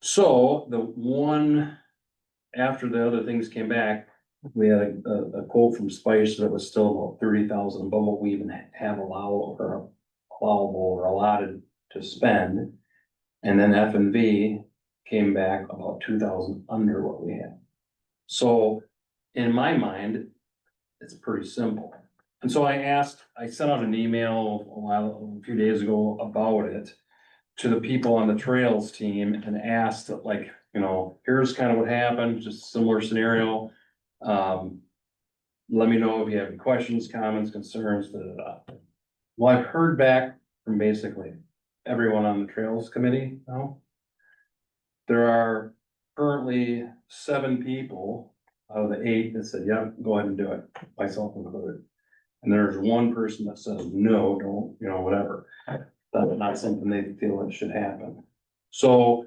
So the one, after the other things came back, we had a quote from Spice that was still about 30,000 above what we even have allowable or allotted to spend. And then F&V came back about 2,000 under what we had. So in my mind, it's pretty simple. And so I sent out an email a few days ago about it to the people on the trails team, and asked that, like, you know, here's kind of what happened, just a similar scenario. Let me know if you have any questions, comments, concerns. Well, I've heard back from basically everyone on the Trails Committee now. There are currently 7 people out of the 8 that said, yeah, go ahead and do it, myself included. And there's 1 person that says, no, don't, you know, whatever. That's not something they feel it should happen. So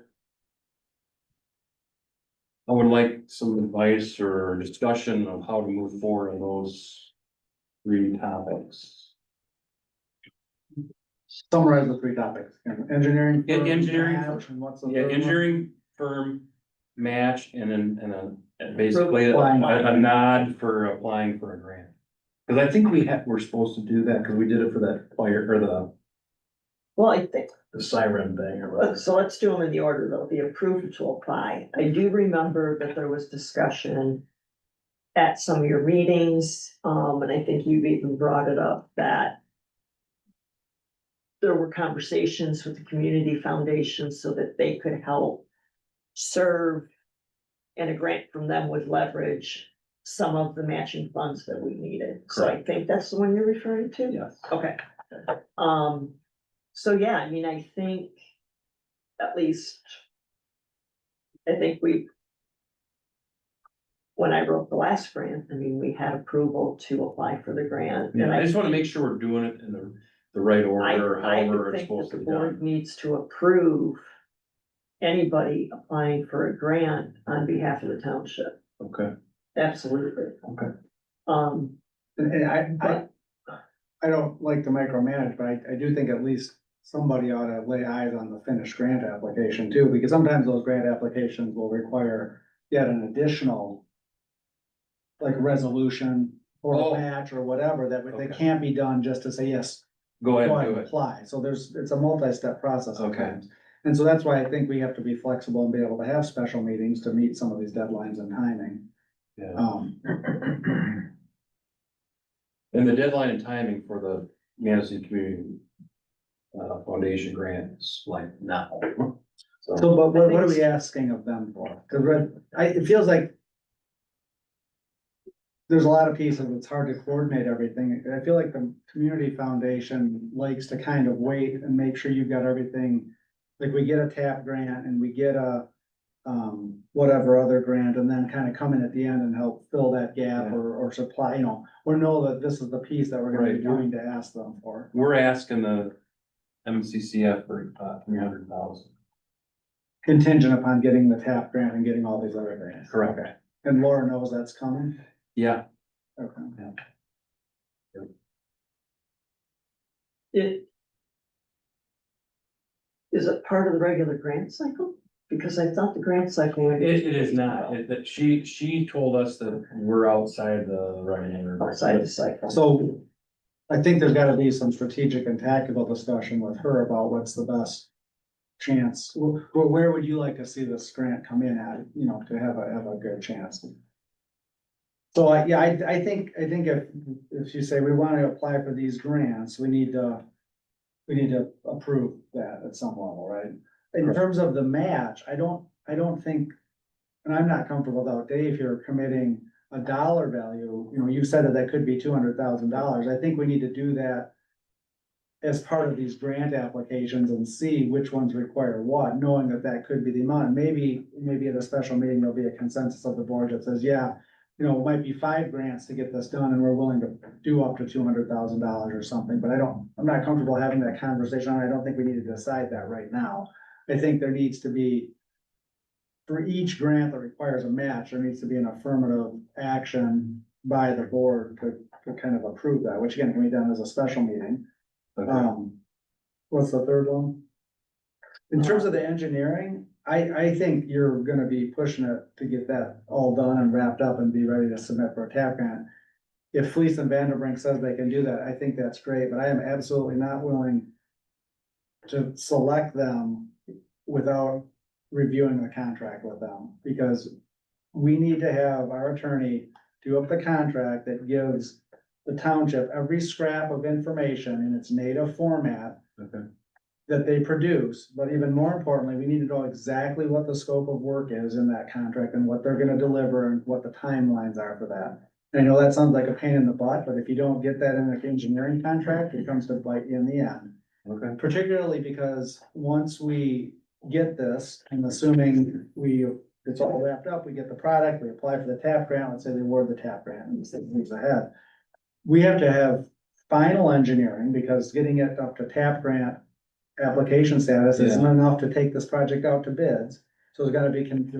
I would like some advice or discussion of how to move forward on those 3 topics. Summarize the 3 topics, engineering. En- firm, engineering match, and what's the Yeah, third one? engineering firm match and then basically a nod for applying for a grant. Cause I think we're supposed to do that, cause we did it for that fire or Well, I think, the siren thing or whatever. so let's do them in the order, though, the approved to apply. I do remember that there was discussion at some of your meetings, and I think you've even brought it up, that there were conversations with the community foundation so that they could help serve, and a grant from them would leverage some of the matching funds that we needed. So I think that's the one you're referring to? Yes. Okay. So yeah, I mean, I think at least, I think when I wrote the last grant, I mean, we had approval to apply for the grant. Yeah, And I just wanna make sure we're doing it in the right order, or I however would it's think that supposed to the be board done. needs to approve anybody applying for a grant on behalf of the township. Okay, Absolutely. okay. And I don't like to micromanage, but I do think at least somebody ought to lay eyes on the finished grant application too, because sometimes those grant applications will require yet an additional like resolution or Oh. a match or whatever, that they Okay. can't be done just to say, yes, Go ahead go and ahead do and it. apply. So it's a multi-step process. Okay. sometimes. And so that's why I think we have to be flexible and be able to have special meetings to meet some of these deadlines and timing. Yeah. And the deadline and timing for the Madison Community Foundation grant is like now. So, but what are we asking of them for? Cause it feels like there's a lot of pieces, it's hard to coordinate everything. I feel like the community foundation likes to kind of wait and make sure you've got everything. Like we get a TAP grant and we get a, whatever other grant, and then kind of come in at the end and help fill that gap Yeah. or supply, or know that this is the piece that we're gonna be Right. doing to ask them for. We're asking the MCCF for 300,000. Contingent upon getting the TAP grant and getting all these other grants. Correct. Okay. And Laura knows that's coming? Yeah, Okay. Is it part of the regular grant cycle? Because I thought the grant cycle. it is not. That she told us that we're outside the running. Outside the cycle. So I think there's gotta be some strategic and tactical discussion with her about what's the best chance. Where would you like to see this grant come in at, to have a good chance? So I think if you say we want to apply for these grants, we need to approve that at some level, right? In terms of the match, I don't think, and I'm not comfortable without Dave here committing a dollar value. You said that could be $200,000. I think we need to do that as part of these grant applications and see which ones require what, knowing that could be the amount. And maybe at a special meeting, there'll be a consensus of the board that says, yeah, it might be 5 grants to get this done, and we're willing to do up to $200,000 or something, but I'm not comfortable having that conversation. I don't think we need to decide that right now. I think there needs to be, for each grant that requires a match, there needs to be an affirmative action by the board to kind of approve that, which again can be done as a special meeting. What's the third one? In terms of the engineering, I think you're gonna be pushing it to get that all done and wrapped up and be ready to submit for a TAP grant. If Fleece and Vanderbrink says they can do that, I think that's great, but I am absolutely not willing to select them without reviewing the contract with them, because we need to have our attorney do up the contract that gives the township every scrap of information in its native format Okay. that they produce, but even more importantly, we need to know exactly what the scope of work is in that contract and what they're gonna deliver and what the timelines are for that. And I know that sounds like a pain in the butt, but if you don't get that in the engineering contract, it comes to bite you in the end. Okay. particularly because once we get this, and assuming it's all wrapped up, we get the product, we apply for the TAP grant, let's say they award the TAP grant, and this thing moves ahead. We have to have final engineering, because getting it up to TAP grant application status isn't enough to take this project out to bids. So there's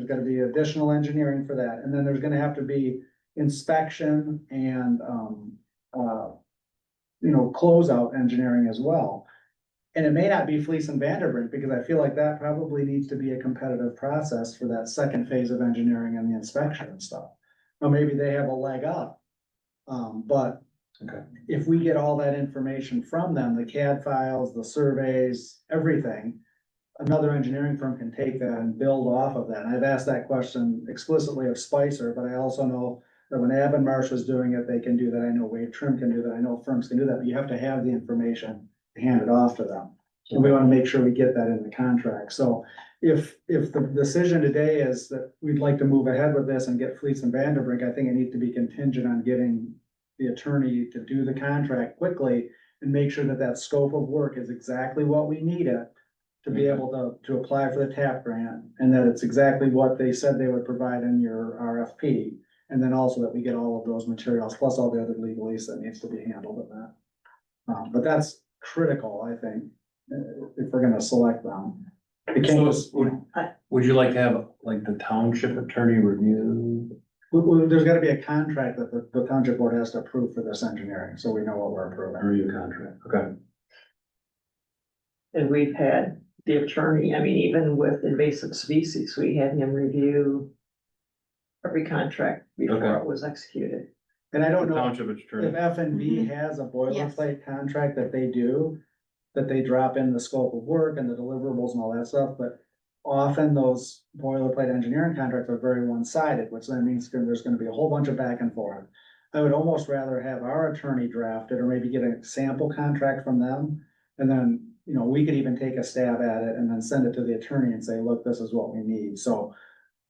gotta be additional engineering for that, and then there's gonna have to be inspection and, closeout engineering as well. And it may not be Fleece and Vanderbrink, because I feel like that probably needs to be a competitive process for that second phase of engineering and the inspection and stuff. Now, maybe they have a leg up. But Okay. if we get all that information from them, the CAD files, the surveys, everything, another engineering firm can take that and build off of that. And I've asked that question explicitly of Spicer, but I also know that when Marsh was doing it, they can do that. I know Wave Trim can do that. I know firms can do that, but you have to have the information to hand it off to them. And we wanna make sure we get that in the contract. So if the decision today is that we'd like to move ahead with this and get Fleece and Vanderbrink, I think it needs to be contingent on getting the attorney to do the contract quickly and make sure that that scope of work is exactly what we need it to be able to apply for the TAP grant, and that it's exactly what they said they would provide in your RFP. And then also that we get all of those materials, plus all the other legalese that needs to be handled in that. But that's critical, I think, if we're gonna select them. It So can't is- just, you know, Would you like to have like the township attorney review? there's gotta be a contract that the township board has to approve for this engineering, so we know what we're approving. Review contract, okay. And we've had the attorney, I mean, even with invasive species, we had him review every contract before Okay. it was executed. And I don't The know township if attorney, F and B Mhm. has a Yes. boilerplate contract that they do, that they drop in the scope of work and the deliverables and all that stuff, but often those boilerplate engineering contracts are very one-sided, which then means there's gonna be a whole bunch of back and forth. I would almost rather have our attorney draft it, or maybe get a sample contract from them, and then, we could even take a stab at it and then send it to the attorney and say, look, this is what we need. So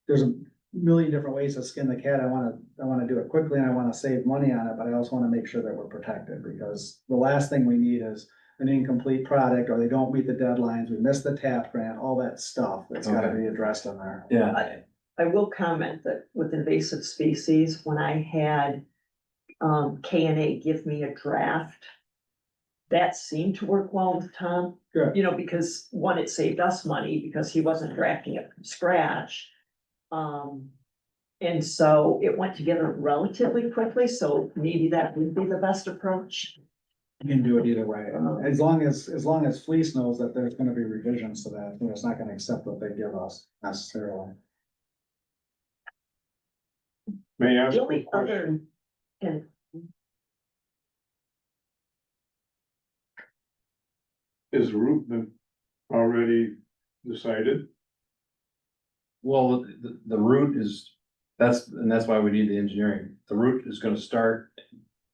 there's a million different ways to skin the cat. I wanna do it quickly, and I wanna save money on it, but I also wanna make sure that we're protected, because the last thing we need is an incomplete product, or they don't meet the deadlines, we missed the TAP grant, all that stuff that's gotta Okay. be addressed in there. yeah, I will comment that with invasive species, when I had K&A give me a draft, that seemed to work well with Tom. Good. Because one, it saved us money because he wasn't drafting it from scratch. And so it went together relatively quickly, so maybe that would be the best approach. You can do it either way, as long as Fleece knows that there's gonna be revisions to that, it's not gonna accept what they give us necessarily. May I ask The a only other, question? and Is the route been already decided? well, the route is, that's why we need the engineering. The route is gonna start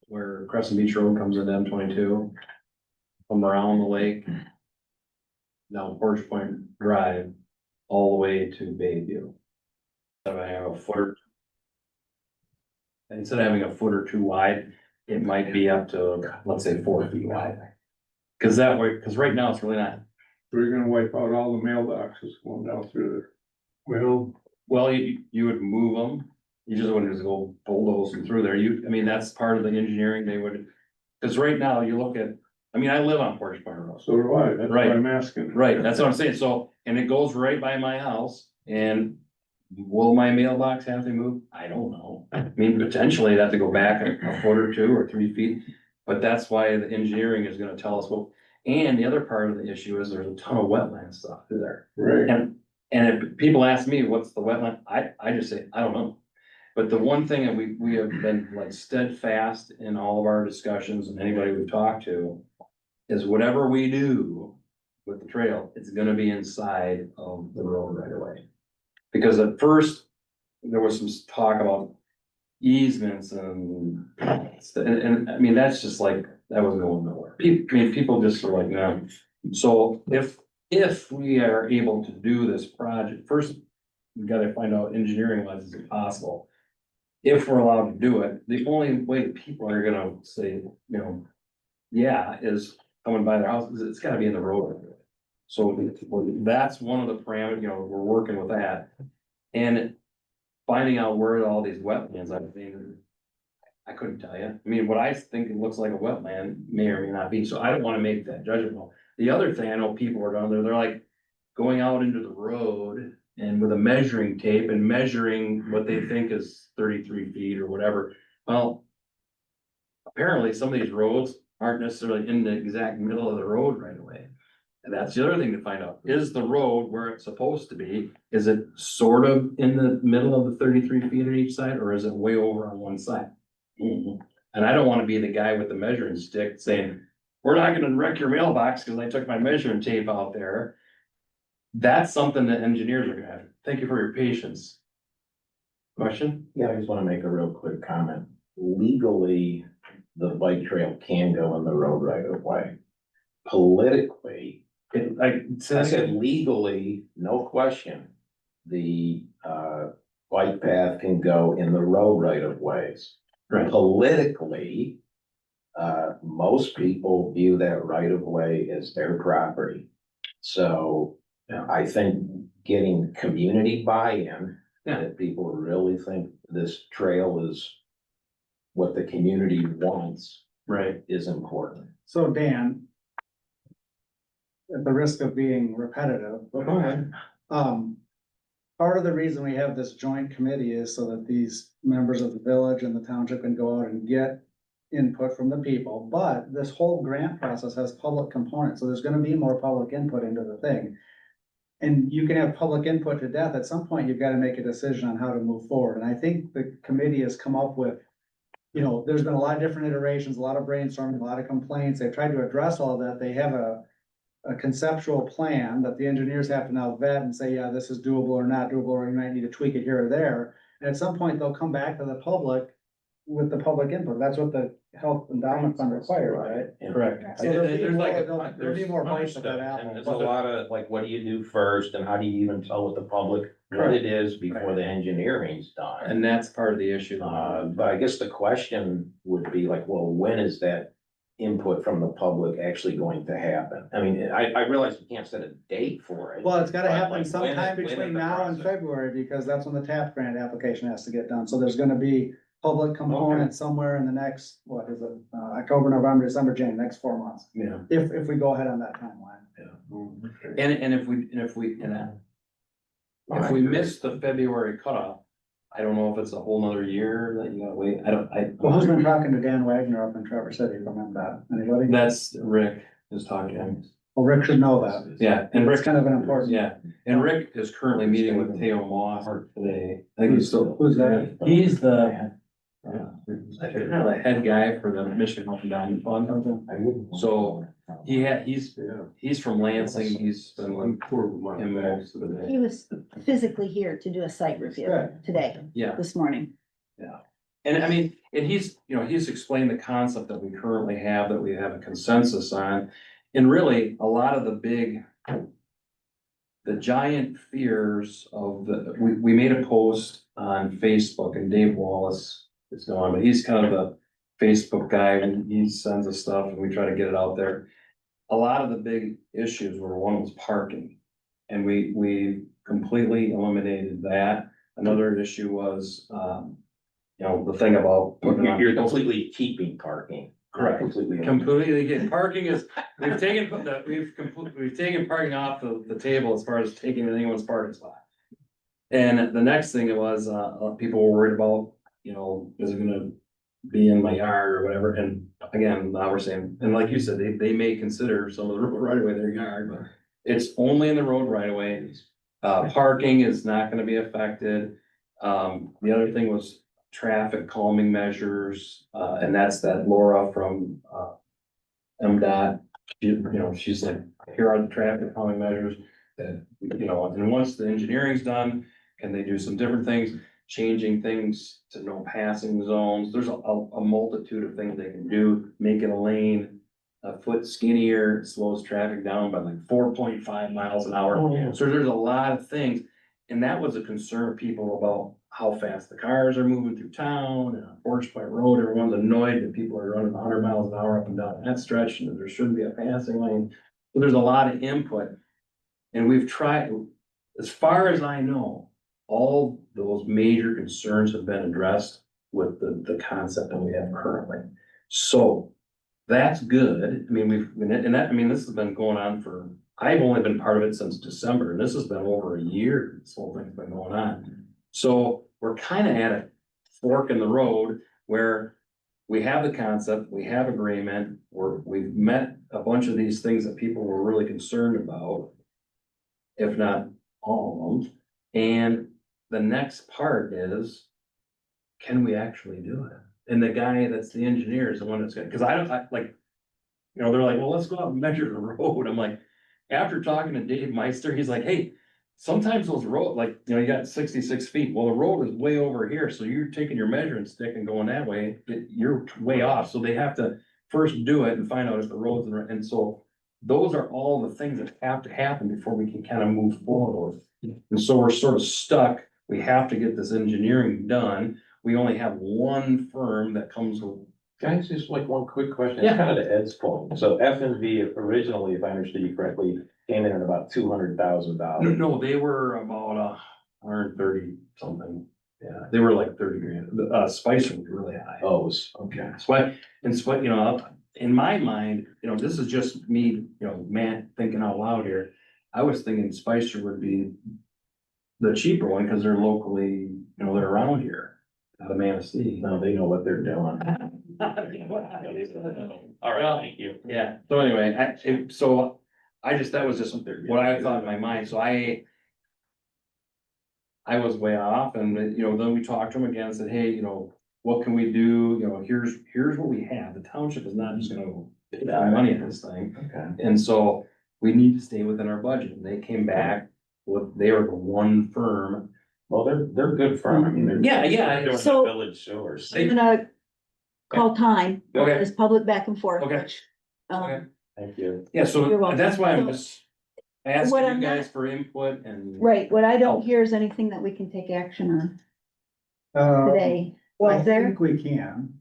where Crescent Beach Road comes into M22. From around the lake. Down Porch Point Drive, all the way to Bayview. So I have a foot. Instead of having a foot or two wide, it might be up to, let's say, 4 feet wide. Cause that way, cause right now it's really not, We're gonna wipe out all the mailboxes going down through there. well, you would move them. You just wouldn't just go bulldoze them through there. I mean, that's part of the engineering they would. Cause right now you look at, I live on Porch Point Road. So do I, that's what Right. I'm asking. Right, that's what I'm saying, so, and it goes right by my house, and will my mailbox have to move? I don't know. I mean, potentially I'd have to go back a foot or 2 or 3 feet, but that's why the engineering is gonna tell us, well, and the other part of the issue is there's a ton of wetland stuff through there. Right, And if people ask me, what's the wetland, I just say, I don't know. But the one thing that we have been like steadfast in all of our discussions and anybody we've talked to is whatever we do with the trail, it's gonna be inside of the road right away. Because at first, there was some talk about easements and that's just like, that was going nowhere. People just are like, no. So if we are able to do this project, first, we gotta find out engineering wise, is it possible? If we're allowed to do it, the only way that people are gonna say, yeah, is coming by their house, it's gotta be in the road. So that's one of the parameters, you know, we're working with that. And finding out where all these wetlands, I mean, I couldn't tell you. I mean, what I think it looks like a wetland may or may not be, so I don't wanna make that judgment call. The other thing I know people are doing, they're like going out into the road and with a measuring tape and measuring what they think is 33 feet or whatever. Well, apparently some of these roads aren't necessarily in the exact middle of the road right away. And that's the other thing to find out. Is the road where it's supposed to be? Is it sort of in the middle of the 33 feet on each side, or is it way over on one side? And I don't wanna be the guy with the measuring stick saying, we're not gonna wreck your mailbox because I took my measuring tape out there. That's something that engineers are gonna have. Thank you for your patience. Question? Yeah, I just wanna make a real quick comment. Legally, the bike trail can go in the road right of way. Politically, I said legally, no question, the bike path can go in the road right of ways. Right. Politically, most people view that right of way as their property. So Yeah. I think getting community buy-in, Yeah. that people really think this trail is what the community wants, Right. is important. So Dan, at the risk of being repetitive, but Go ahead. part of the reason we have this joint committee is so that these members of the village and the township can go out and get input from the people, but this whole grant process has public components, so there's gonna be more public input into the thing. And you can have public input to death, at some point, you've gotta make a decision on how to move forward, and I think the committee has come up with, you know, there's been a lot of different iterations, a lot of brainstorming, a lot of complaints, they've tried to address all of that, they have a conceptual plan that the engineers have to now vet and say, yeah, this is doable or not doable, or you might need to tweak it here or there. And at some point, they'll come back to the public with the public input. That's what the health endowment fund requires, right? Correct. So there'll be There's like a- there'll be more bites at that And apple. there's a lot of, like, what do you do first, and how do you even tell the public what it is before the engineering's done? And that's part of the issue. But I guess the question would be like, well, when is that input from the public actually going to happen? I mean, I realize we can't set a date for it. Well, it's gotta but, happen like, sometime when in between the now and process? February, because that's when the TAP grant application has to get done. So there's gonna be public component somewhere in the next, what is it, October, November, December, January, next 4 months. Yeah. If we go ahead on that timeline. And if we miss the February cutoff, I don't know if it's a whole nother year that you gotta wait. Well, who's been talking to Dan Wagner up in Traverse City from that? Anybody? That's Rick is talking to him. Well, Rick should know that. Yeah, and It's Rick, kind of an important. yeah, and Rick is currently meeting with Teo Moss today. I think he's still. Who's that? He's the kind of the head guy for the Michigan Health Endowment Fund. So he's from Lansing. He's been like in most of the day. He was physically here to do a site review Good. today, Yeah. this morning. And I mean, and he's explained the concept that we currently have, that we have a consensus on. And really, a lot of the giant fears of we made a post on Facebook, and Dave Wallace is gone, but he's kind of the Facebook guy, and he sends us stuff and we try to get it out there. A lot of the big issues were, one was parking, and we completely eliminated that. Another issue was, the thing about putting on. You're completely keeping parking. Correct. Completely. Completely, parking is, we've taken parking off the table as far as taking anyone's parking spot. And the next thing was, people were worried about, is it gonna be in my yard or whatever, and again, now we're saying, and like you said, they may consider some of the road right away their yard, but it's only in the road right away. Parking is not gonna be affected. The other thing was traffic calming measures, and that's that Laura from, MDOT. She's like, here are the traffic calming measures that, and once the engineering's done, can they do some different things, changing things to no passing zones? There's a multitude of things they can do, making a lane a foot skinnier, slows traffic down by like 4.5 miles an hour. So there's a lot of things, and that was a concern of people about how fast the cars are moving through town, and on Forest Point Road, everyone's annoyed that people are running 100 miles an hour up and down that stretch, and that there shouldn't be a passing lane. So there's a lot of input. And we've tried, as far as I know, all those major concerns have been addressed with the concept that we have currently. So that's good. I mean, this has been going on for, I've only been part of it since December, and this has been over a year, this whole thing's been going on. So we're kind of at a fork in the road where we have the concept, we have agreement, we've met a bunch of these things that people were really concerned about, if not all of them. And the next part is, can we actually do it? And the guy that's the engineer is the one that's gonna, cause they're like, well, let's go out and measure the road. I'm like, after talking to Dave Meister, he's like, hey, sometimes those road, you got 66 feet. Well, the road is way over here. So you're taking your measuring stick and going that way, you're way off. So they have to first do it and find out if the road's, and so those are all the things that have to happen before we can kind of move forward. And so we're sort of stuck. We have to get this engineering done. We only have one firm that comes with. Guys, just like one quick question, Yeah. kind of to Ed's point. So F and V originally, if I understood you correctly, came in at about $200,000. No, they were about 130 something. Yeah, they were like 30 grand. Spicer was really high. Oh, it was, okay. In my mind, this is just me, man, thinking out loud here. I was thinking Spicer would be the cheaper one because they're locally, they're around here, out of Manistee. Now they know what they're doing. All right, thank you. Yeah, so anyway, that was just what I thought in my mind, so I was way off, and then we talked to him again and said, hey, what can we do? Here's what we have. The township is not just gonna put money in this thing. Okay. And so we need to stay within our budget. And they came back with, they were the one firm. Well, they're good firm. I mean, they're. Yeah. Doing So- the village shores. I'm gonna call time. Okay. This public back and forth. Okay. which, Okay. Thank you. Yeah, You're so welcome. that's why I'm So- just asking What you I'm guys not- for input and. Right, what I don't hear is anything that we can take action on Uh, today. I Is there? think we can.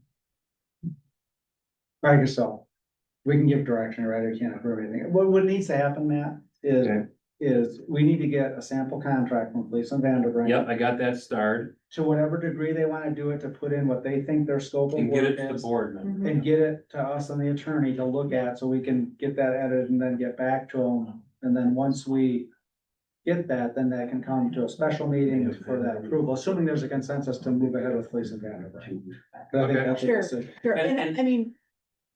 I guess so. We can give direction, right? I can't approve anything. What needs to happen, Matt, Okay. is we need to get a sample contract from Fleece and Vanderbrink. Yep, I got that started To whatever degree they wanna do it, to put in what they think their scope of and get it work to the is. board. man. Mhm. And get it to us and the attorney to look at, so we can get that edited and then get back to them. And then once we get that, then that can come to a special meeting for that approval, assuming there's a consensus to move ahead with Fleece and Vanderbrink. I think Okay. that's a Sure. decision. Sure, And- and I mean,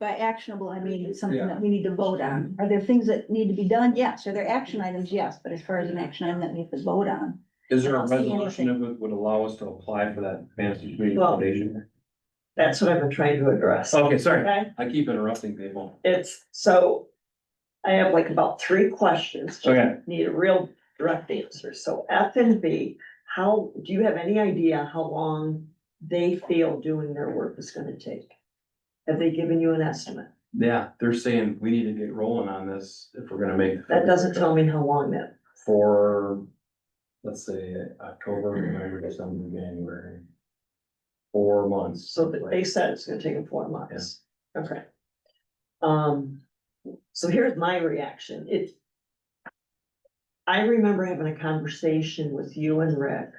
by actionable, I mean, it's something Yeah. that we need to vote on. Are there things that need to be done? Yes. Are there action items? Yes, but as far as an action item that we have to vote on. Is there I a don't see resolution anything. that would allow us to apply for that fantasy community Well- foundation? That's what I've been trying to address. Okay, sorry, Okay, I keep interrupting people. so I have like about 3 questions. Okay. Need a real direct answer. So F and B, do you have any idea how long they feel doing their work is gonna take? Have they given you an estimate? Yeah, they're saying we need to get rolling on this if we're gonna make. That doesn't tell me how long that, For, let's say, October, November, December, January. 4 months. so they said it's gonna take them 4 months. Okay. So here's my reaction. I remember having a conversation with you and Rick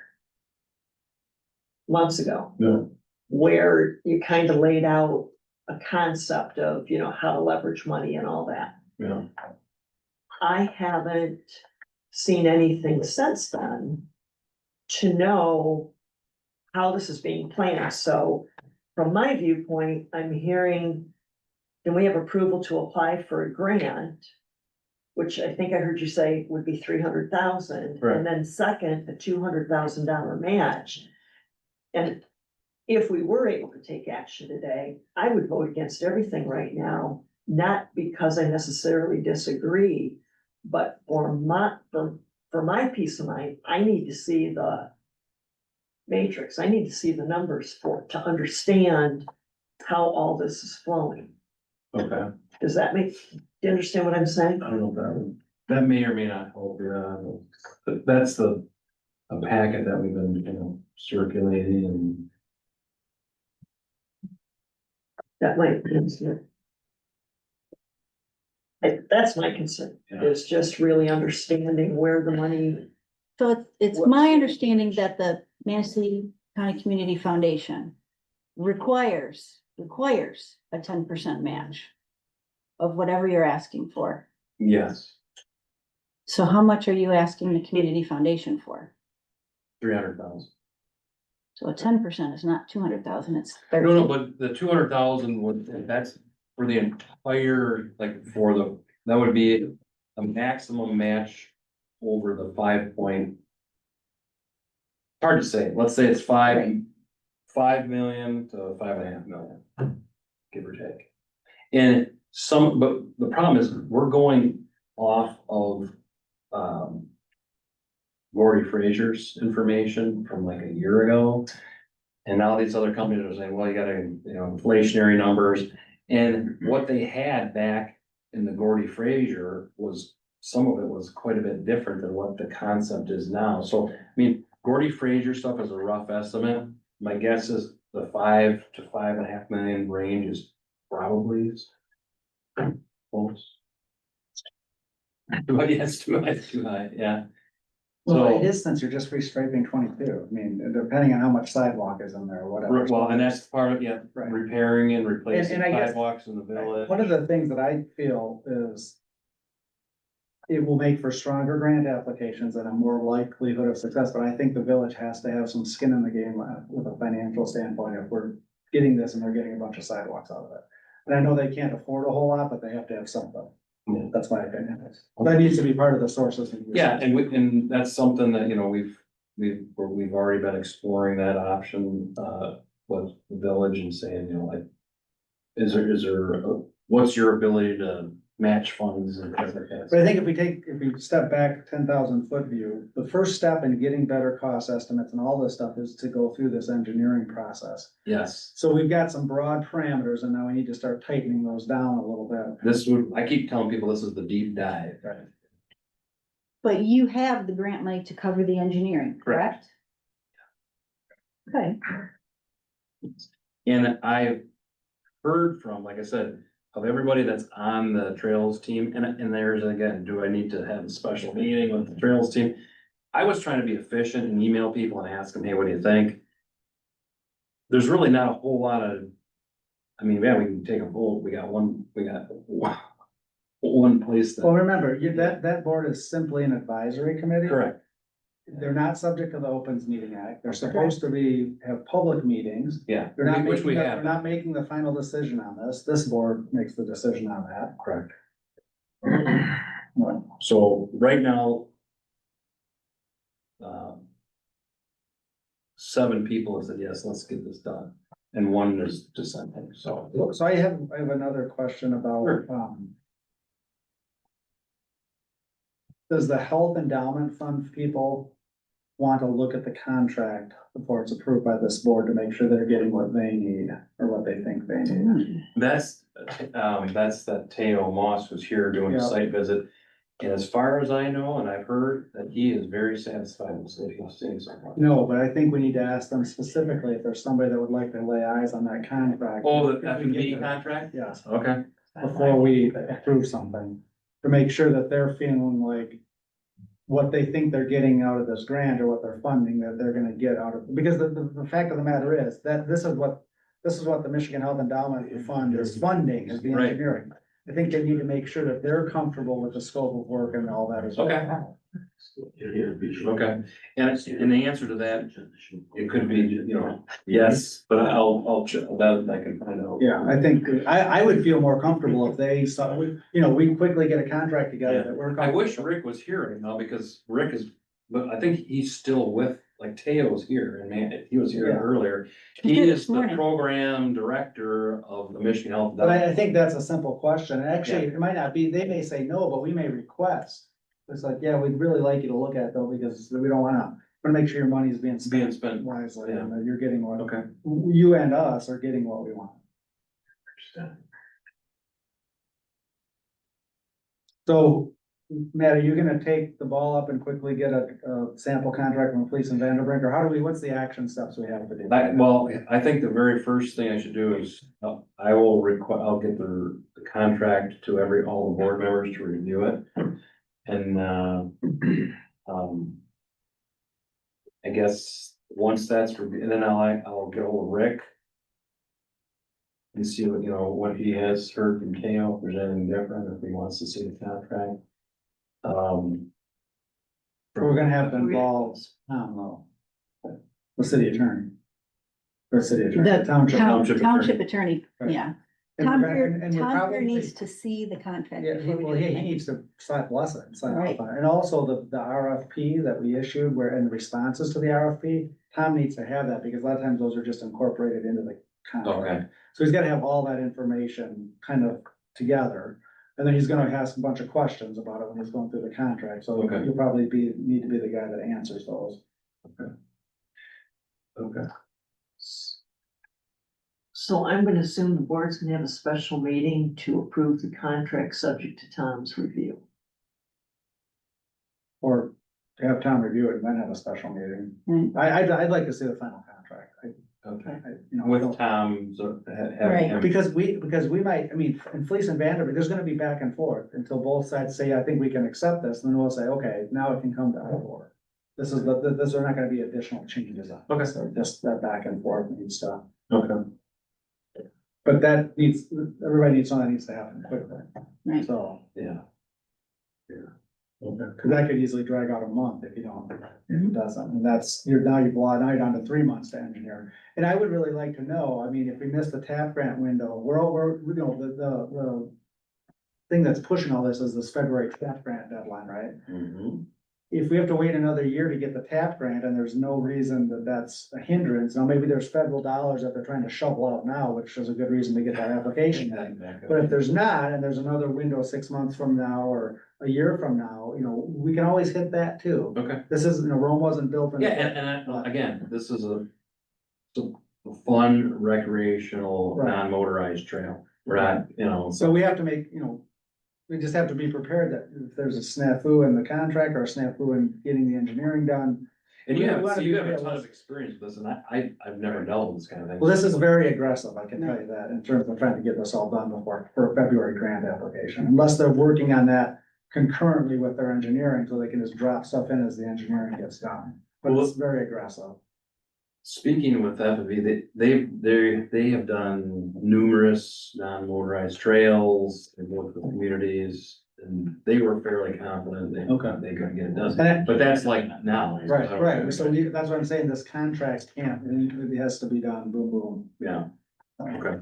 months ago. Yeah. Where you kind of laid out a concept of, how to leverage money and all that. Yeah. I haven't seen anything since then to know how this is being planned. So from my viewpoint, I'm hearing, can we have approval to apply for a grant? Which I think I heard you say would be 300,000, Right. and then second, a $200,000 match. And if we were able to take action today, I would vote against everything right now, not because I necessarily disagree, but for my peace of mind, I need to see the matrix. I need to see the numbers to understand how all this is flowing. Okay, Does that do you understand what I'm saying? I don't know if that may or may not help, yeah, but that's a packet that we've been, circulating and. That might be easier. That's my concern, Yeah. is just really understanding where the money, So it's What- my understanding that the Manistee County Community Foundation requires a 10% match of whatever you're asking for. Yes, So how much are you asking the community foundation for? 300,000. So a 10% is not 200,000, it's No, 30. but the 200,000 would, that's for the entire, like, that would be a maximum match over the 5 point. Hard to say, let's say it's Right. 5 million to 5.5 million, give or take. And but the problem is, we're going off of, Gordy Frazier's information from like a year ago. And now these other companies are saying, well, you gotta, inflationary numbers. And what they had back in the Gordy Frazier was, some of it was quite a bit different than what the concept is now. So, I mean, Gordy Frazier stuff is a rough estimate. My guess is the 5 to 5.5 million range is probably close. But yeah, it's too high, yeah. Well, So- in his sense, you're just restriping 22. I mean, depending on how much sidewalk is in there or whatever. Well, and that's part of, yeah, Right. repairing and replacing And I guess- sidewalks in the village. One of the things that I feel is it will make for stronger grant applications and a more likelihood of success, but I think the village has to have some skin in the game with a financial standpoint if we're getting this and they're getting a bunch of sidewalks out of it. And I know they can't afford a whole lot, but they have to have something. Yeah. That's my opinion. That needs to be part of the sources. Yeah, and that's something that, we've already been exploring that option, with the village and saying, like, what's your ability to match funds and things like But I that? think if we step back 10,000 foot view, the first step in getting better cost estimates and all this stuff is to go through this engineering process. Yes, So we've got some broad parameters and now we need to start tightening those down a little bit. I keep telling people this is the deep dive. Right. But you have the grant money to cover the engineering, correct? Okay, And I've heard from, like I said, of everybody that's on the trails team, and there's, again, do I need to have a special meeting with the trails team? I was trying to be efficient and email people and ask them, hey, what do you think? There's really not a whole lot of, I mean, yeah, we can take a vote, we got one place Well, that, remember, that board is simply an advisory committee. correct, They're not subject to the Opens Meeting Act. They're supposed to have public meetings. yeah, They're not which we they're have, not making the final decision on this. This board makes the decision on that. correct. So right now, 7 people have said, yes, let's get this done, and 1 is dissenting, so. So I have another question about, Sure. Does the health endowment fund people want to look at the contract before it's approved by this board to make sure they're getting what they need or what they think they need? That's that Teo Moss was here doing a Yeah. site visit. And as far as I know, and I've heard that he is very satisfied with what he's seeing so far. No, but I think we need to ask them specifically if there's somebody that would like to lay eyes on that contract. Oh, the If we F&B get to- contract? Yes, Okay, before we approve something, to make sure that they're feeling like what they think they're getting out of this grant or what they're funding, that they're gonna get out of, because the fact of the matter is that this is what the Michigan Health Endowment Fund is funding, is the Right. engineering. I think they need to make sure that they're comfortable with the scope of work and all that as well. Okay. okay. And the answer to that, it could be, yes, but I'll check that, I can find out. Yeah, I think, I would feel more comfortable if they saw, we quickly get a contract together that we're. I wish Rick was here right now, because Rick is, but I think he's still with, like Teo's here, and man, he was here Yeah. earlier. He He did is this the morning. program director of the Michigan Health. But I think that's a simple question, and actually, it might not be, they may say no, but we may request. It's like, yeah, we'd really like you to look at it though, because we don't wanna make sure your money's being It's being spent spent, wisely, yeah. and that you're getting what, okay. you and us are getting what we want. So Matt, are you gonna take the ball up and quickly get a sample contract from Police and Vanderbrink, or how do we, what's the action steps we have to do? Well, I think the very first thing I should do is, I'll get the contract to all the board members to review it. And, I guess, once that's reviewed, and then I'll get hold of Rick. And see what he has heard from Kale, if there's anything different, if he wants to see the contract. We're gonna have to involve, I don't know, the city attorney. Or city attorney, The the township. Township attorney, Right. yeah. And Tom we're gonna- Fair, and we're Tom Fair probably- needs to see the contract. Yeah, before we well, do he anything. needs to bless it, sign Right. off on it, and also the RFP that we issued, where, and the responses to the RFP, Tom needs to have that, because a lot of times those are just incorporated into the contract. Okay, So he's gotta have all that information kind of together, and then he's gonna ask a bunch of questions about it when he's going through the contract, so Okay. you'll probably need to be the guy that answers those. okay. So I'm gonna assume the board's gonna have a special meeting to approve the contract subject to Tom's review. Or to have Tom review it and then have a special meeting. Right. I'd like to see the final contract. Okay. You know, I With don't- Tom, so Right. having him. Because we might, I mean, in Fleece and Vanderbilt, there's gonna be back and forth until both sides say, I think we can accept this, and then we'll say, okay, now it can come to our board. This is this are not gonna be additional changes on. Okay. So just that back and forth needs stuff. Okay. But that needs, everybody needs something that needs to happen quickly. Right. So, Yeah. Yeah. Okay. cause that could easily drag out a month if you don't, if Mm-hmm. it doesn't, and now you're down to 3 months to engineer. And I would really like to know, I mean, if we missed the TAP grant window, the thing that's pushing all this is this February TAP grant deadline, right? Mhm. If we have to wait another year to get the TAP grant and there's no reason that that's a hindrance, now maybe there's federal dollars that they're trying to shovel out now, which is a good reason to get that application in. But if there's not, and there's another window 6 months from now or a year from now, we can always hit that too. Okay. This isn't, Rome wasn't built in. Yeah, again, this is a fun recreational, Right. non-motorized trail. We're not, So we have to make, we just have to be prepared that if there's a snafu in the contract or a snafu in getting the engineering done. and you we have, wanna so be you have a ton realistic. of experience with this, and I've never dealt with this kind of thing. Well, this is very aggressive, I can tell you that, in terms of trying to get this all done before, for a February grant application, unless they're working on that concurrently with their engineering, so they can just drop stuff in as the engineering gets done. But it's very aggressive. Speaking with FFV, they have done numerous non-motorized trails, they've worked with communities, and they were fairly confident Okay. they could get it And done. But that's like now. Right, so that's what I'm saying, this contract can't, it has to be done, boom, boom. Yeah, okay.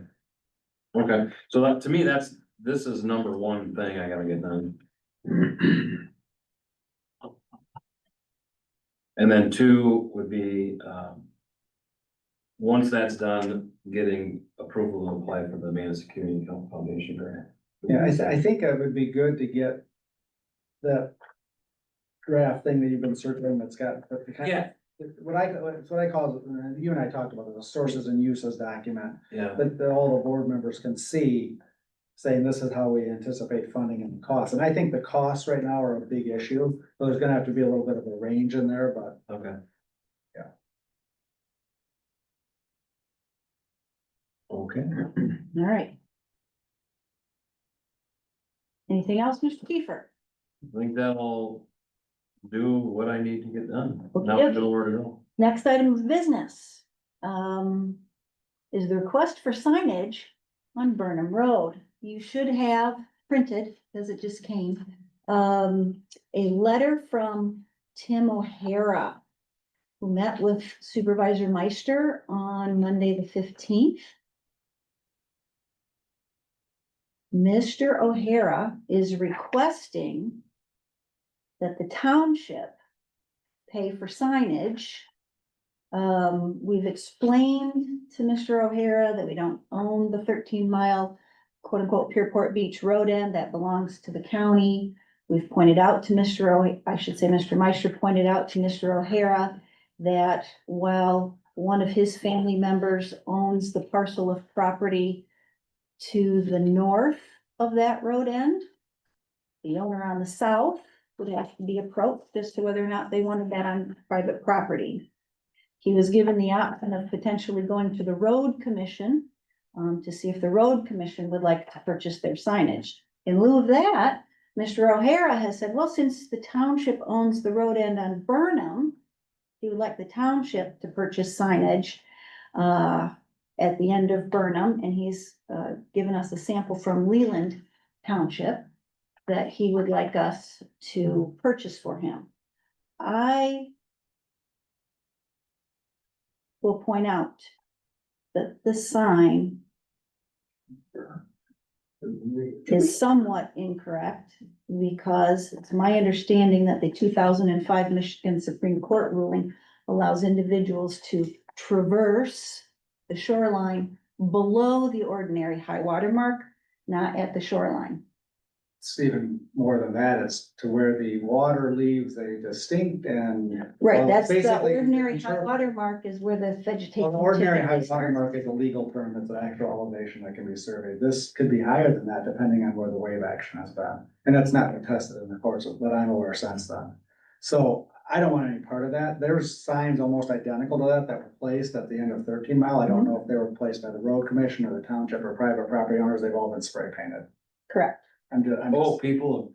Okay, so that, to me, this is number one thing I gotta get done. And then two would be, once that's done, getting approval to apply for the Manistee Community Foundation grant. Yeah, I think it would be good to get that draft thing that you've been circling that's got the kind of. Yeah. It's what I call, you and I talked about it, the sources and uses document, Yeah, that all the board members can see, saying this is how we anticipate funding and costs. And I think the costs right now are a big issue, so there's gonna have to be a little bit of a range in there, but okay. Yeah. Okay. All right. Anything else, Mr. Kiefer? I think that'll do what I need to get done. Okay. Now I know where to go. Next item of business, is the request for signage on Burnham Road. You should have printed, because it just came, a letter from Tim O'Hara, who met with Supervisor Meister on Monday, the 15th. Mr. O'Hara is requesting that the township pay for signage. We've explained to Mr. O'Hara that we don't own the 13-mile quote unquote Pierpont Beach road end that belongs to the county. We've pointed out to Mr. Meister pointed out to Mr. O'Hara that while one of his family members owns the parcel of property to the north of that road end, The owner on the south would have to be approached as to whether or not they wanted that on private property. He was given the option of potentially going to the road commission, to see if the road commission would like to purchase their signage. In lieu of that, Mr. O'Hara has said, well, since the township owns the road end on Burnham, he would like the township to purchase signage, at the end of Burnham, and he's, given us a sample from Leland Township that he would like us to purchase for him. I will point out that this sign is somewhat incorrect, because it's my understanding that the 2005 Michigan Supreme Court ruling allows individuals to traverse the shoreline below the ordinary high water mark, not at the shoreline. It's even more than that, it's to where the water leaves a distinct and. Right, well, that's the basically, ordinary high interpret- water mark is where the vegetation. Well, the ordinary high typically water starts. mark is a legal term, it's an actual elevation that can be surveyed. This could be higher than that depending on where the wave action has been. And that's not been tested in the courts, but I'm aware since then. So I don't want any part of that. There's signs almost identical to that were placed at the end of 13 Mile. I don't know if they were placed by the road commission or the township or private property owners. They've all been spray painted. Correct. I'm just, People.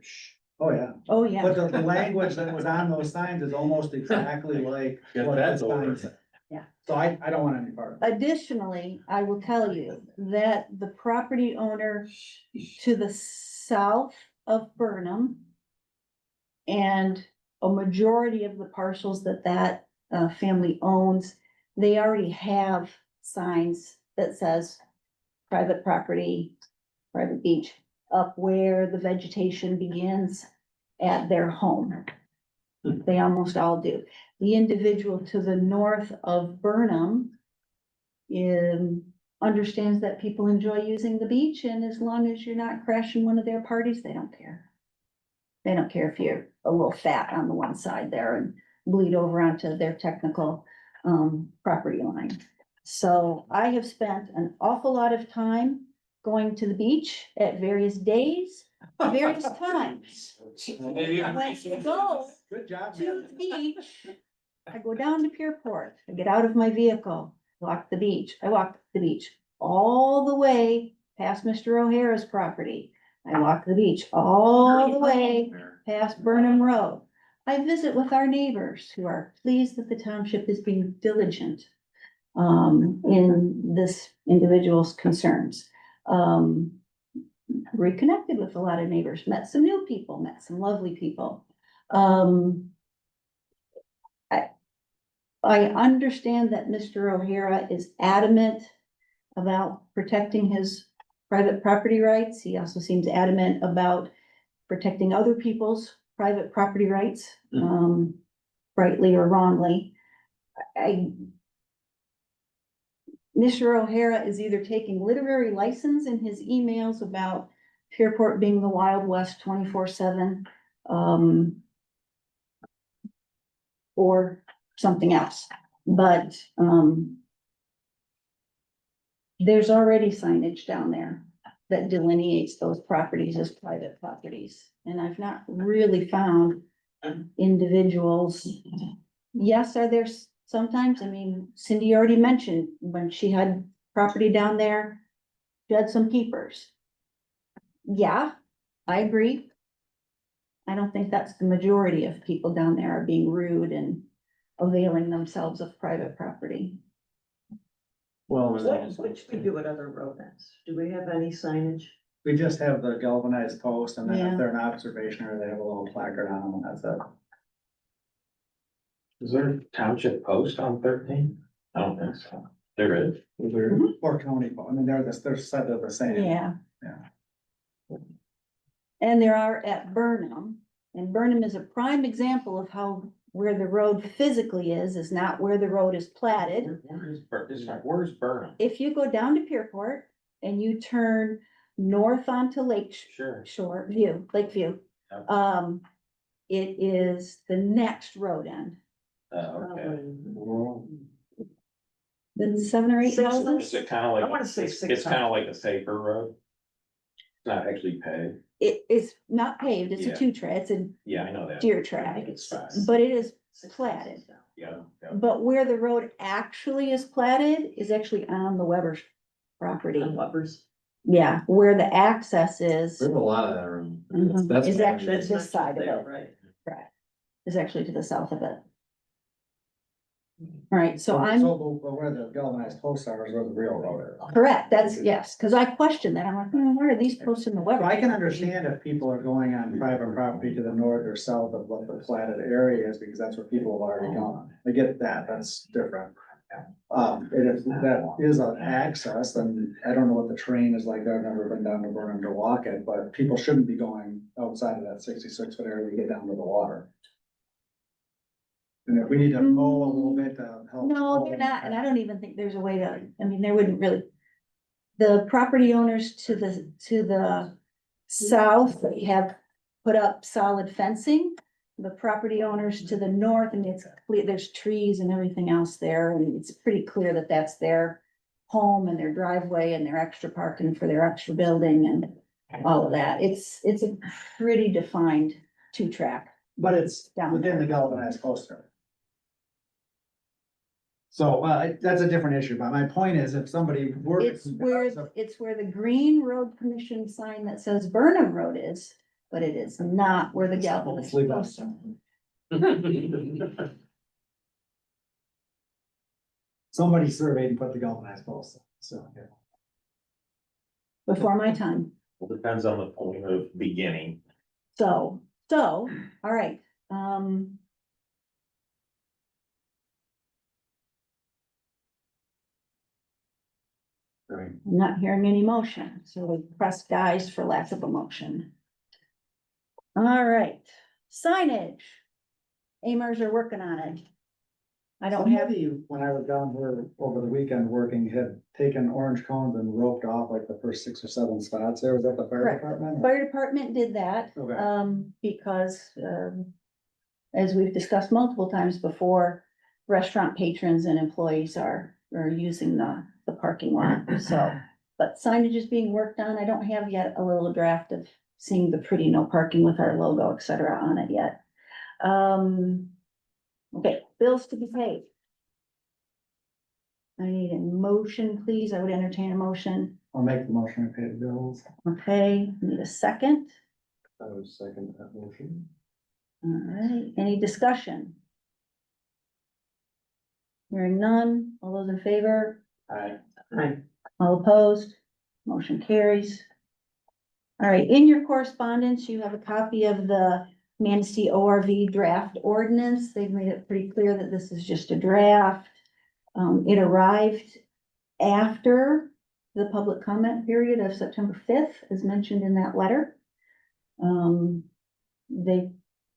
oh yeah. Oh, yeah. But the language that was on those signs is almost exactly like. Yeah, what that's the sign over. said. Yeah. So I don't want any part of it. Additionally, I will tell you that the property owner to the south of Burnham and a majority of the parcels that family owns, they already have signs that says private property, private beach, up where the vegetation begins at their home. They almost all do. The individual to the north of Burnham understands that people enjoy using the beach, and as long as you're not crashing one of their parties, they don't care. They don't care if you're a little fat on the one side there and bleed over onto their technical property line. So I have spent an awful lot of time going to the beach at various days, various times. When I go Good job. to the beach, I go down to Pierport, I get out of my vehicle, walk the beach, I walk the beach all the way past Mr. O'Hara's property. I walk the beach all the way past Burnham Road. I visit with our neighbors who are pleased that the township is being diligent in this individual's concerns. Reconnected with a lot of neighbors, met some new people, met some lovely people. I understand that Mr. O'Hara is adamant about protecting his private property rights. He also seems adamant about protecting other people's private property rights, rightly or wrongly. Mr. O'Hara is either taking literary license in his emails about Pierport being the Wild West 24/7, or something else, but, there's already signage down there that delineates those properties as private properties, and I've not really found individuals. Yes, are there sometimes, I mean, Cindy already mentioned when she had property down there, she had some keepers. Yeah, I agree. I don't think that's the majority of people down there are being rude and availing themselves of private property. Well, Which we do at other road ends. Do we have any signage? We just have the galvanized post, and then Yeah. if they're an observation area, they have a little placard on them, and that's it. Is there a township post on 13? I don't think so. There is. Or county, I mean, they're said they're the same. Yeah. Yeah. And there are at Burnham, and Burnham is a prime example of how where the road physically is not where the road is platted. Where's Burnham? If you go down to Pierport and you turn north onto Sure. Lakeview, Yep. it is the next road end. Okay. Then 7 or 8 Six houses. Is it kind of like? I wanna say It's 600. kind of like a safer road. It's not actually paved. it is not paved, it's a Yeah. two-track, it's a Yeah, I know that. deer I track, think it's fast. but it is platted. Yeah, yeah. But where the road actually is platted is actually on the Weber's property. On Weber's. Yeah, where the access is, There's a lot of that room. Mhm. That's Is what I actually mean. That's this not side of there, it. right? correct, is actually to the south of it. All right, so I'm. But where the galvanized posts are is where the real road is. Correct, that's, yes, because I questioned that, I'm like, where are these posts in the So Weber? I can understand if people are going on private property to the north or south of what the platted area is, because that's where people have already gone. I get that, that's different. And if that is an access, then I don't know what the terrain is like, I've never been down to Burnham to walk it, but people shouldn't be going outside of that 66 foot area to get down to the water. And if we need to mow a little bit to help. No, they're not, and I don't even think there's a way to, I mean, there wouldn't really. The property owners to the south have put up solid fencing. The property owners to the north, and it's clear, there's trees and everything else there, and it's pretty clear that that's their home and their driveway and their extra parking for their extra building and all of that. It's a pretty defined two-track. But it's Down within the galvanized poster. So, that's a different issue, but my point is, if somebody were. It's where the Green Road Commission sign that says Burnham Road is, but it is not where the galvanized Leave that. posts are. Somebody surveyed and put the galvanized posts, so. Yeah. Before my time. Well, depends on the point of beginning. So, all right, Right. I'm not hearing any motion, so we press guys for lack of a motion. All right, signage. Amers are working on it. I don't have, Somebody, when I was down here over the weekend working, had taken orange cones and roped off like the first 6 or 7 spots there. Was that the fire Correct. department? fire department did that, Okay. because, as we've discussed multiple times before, restaurant patrons and employees are using the parking lot, so. But signage is being worked on. I don't have yet a little draft of seeing the pretty no parking with our logo, et cetera, on it yet. Okay, bills to be paid. I need a motion, please. I would entertain a motion. I'll make the motion to pay the bills. Okay, need a second. I would second that motion. All right, any discussion? Hearing none. All those in favor? Aye. Aye. All opposed? Motion carries. All right, in your correspondence, you have a copy of the Manistee ORV draft ordinance. They've made it pretty clear that this is just a draft. It arrived after the public comment period of September 5th, as mentioned in that letter. They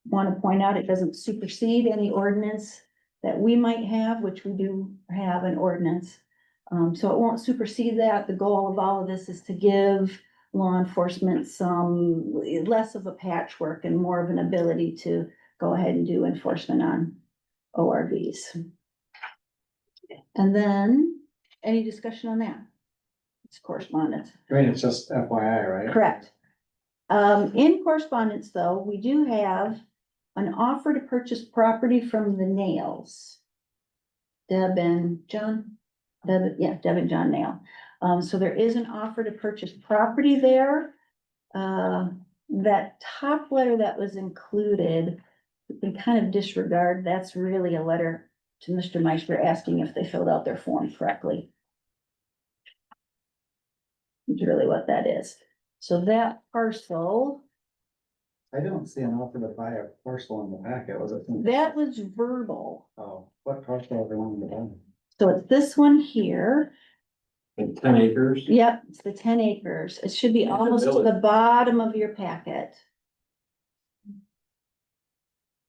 want to point out it doesn't supersede any ordinance that we might have, which we do have an ordinance. So it won't supersede that. The goal of all of this is to give law enforcement some less of a patchwork and more of an ability to go ahead and do enforcement on ORVs. And then, any discussion on that? It's correspondence. I mean, it's just FYI, right? Correct. In correspondence, though, we do have an offer to purchase property from the Nails. Deb and John Nail. So there is an offer to purchase property there. That top letter that was included, we can kind of disregard. That's really a letter to Mr. Meister asking if they filled out their form correctly. It's really what that is. So that parcel, I don't see an offer to buy a parcel in the packet, was it? that was verbal. Oh, what parcel are they wanting to buy? So it's this one here. Like 10 acres? Yep, it's the 10 acres. It should be In the almost to the village. bottom of your packet.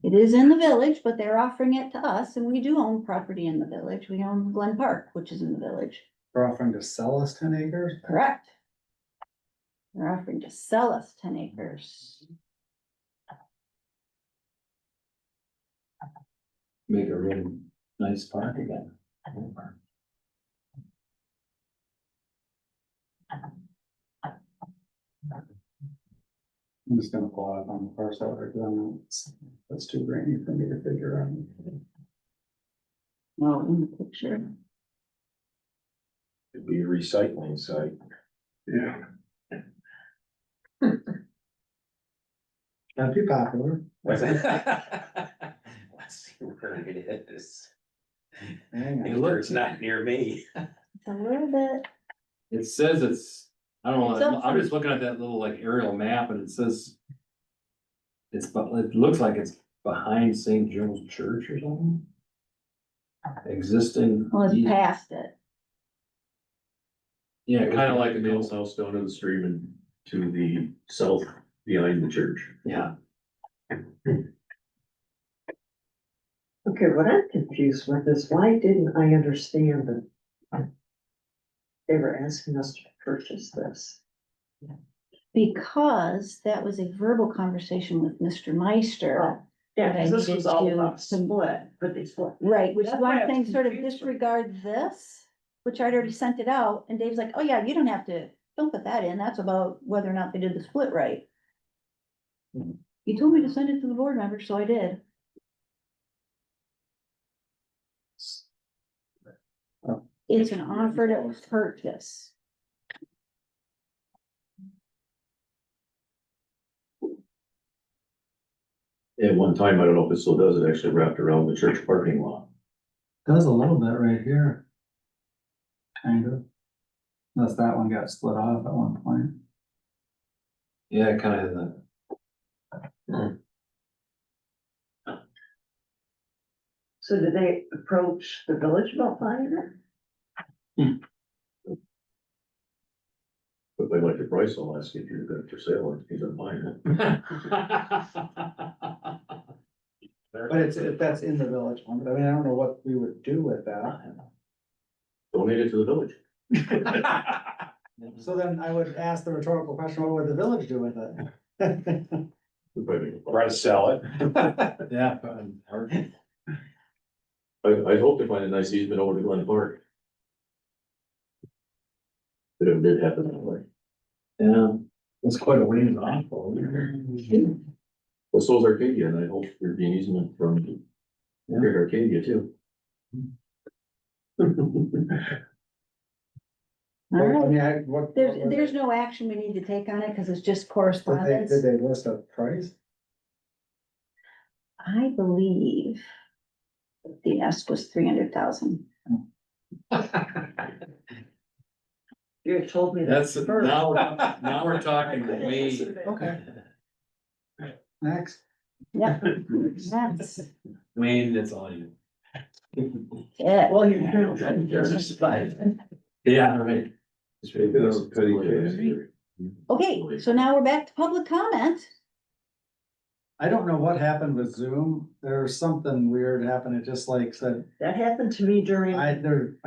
It is in the village, but they're offering it to us, and we do own property in the village. We own Glen Park, which is in the village. They're offering to sell us 10 acres? Correct. They're offering to sell us 10 acres. Make a really nice park again. I'm just gonna pull it up on the parcel, or that's too grainy for me to figure out. No, in the picture. It'd be a recycling site. Yeah. That'd be popular. Let's see where it is. Hang Make on. sure it's not near me. It's a little bit, It says I don't It's know, up I'm for- just looking at that little like aerial map and it says. It looks like it's behind St. Joe's Church or something. Existing. well, it's past it. Yeah, kind of like the Mills house down in the stream and to the south behind the church. yeah. Okay, what I'm confused with is why didn't I understand that they were asking us to purchase this? Because that was a verbal conversation with Mr. Meister. Yeah, But I 'cause this needed was all to- about split, but they split. Right, which is That's why why I I'm was saying sort of confused. disregard this, which I'd already sent it out, and Dave's like, oh yeah, you don't have to, don't put that in, that's about whether or not they did the split right. You told me to send it to the board members, so I did. It's an offer to purchase. At one time, I don't know if it still does, it actually wrapped around the church parking lot. Does a little bit right here. Kind of. Unless that one got split off at one point. Yeah, kind of had that. So did they approach the village about buying it? But they like the price, I'll ask if you're good for sale or if he's not buying it. But that's in the village one, but I mean, I don't know what we would do with that. Donate it to the village. So then I would ask the rhetorical question, what would the village do with it? We'd probably make a Try to sell it. Yeah. Hard. I hope to find a nice easement over to Glen Park. But it did happen that way. Yeah, it's quite a ways off. Well, so is Arcadia, and I hope there'd be an easement from Great Arcadia too. All Well, I right, mean, what? there's no action we need to take on it, cause it's just correspondence. Did they list a price? I believe the ask was 300,000. You had told me that. That's, first. now we're talking way. Okay. Next. Yeah, that's Wayne, that's all you. it. Well, you're just fine. Yeah, right. Okay, so now we're back to public comment. I don't know what happened with Zoom. There's something weird happened. It just like said, That happened to me during, I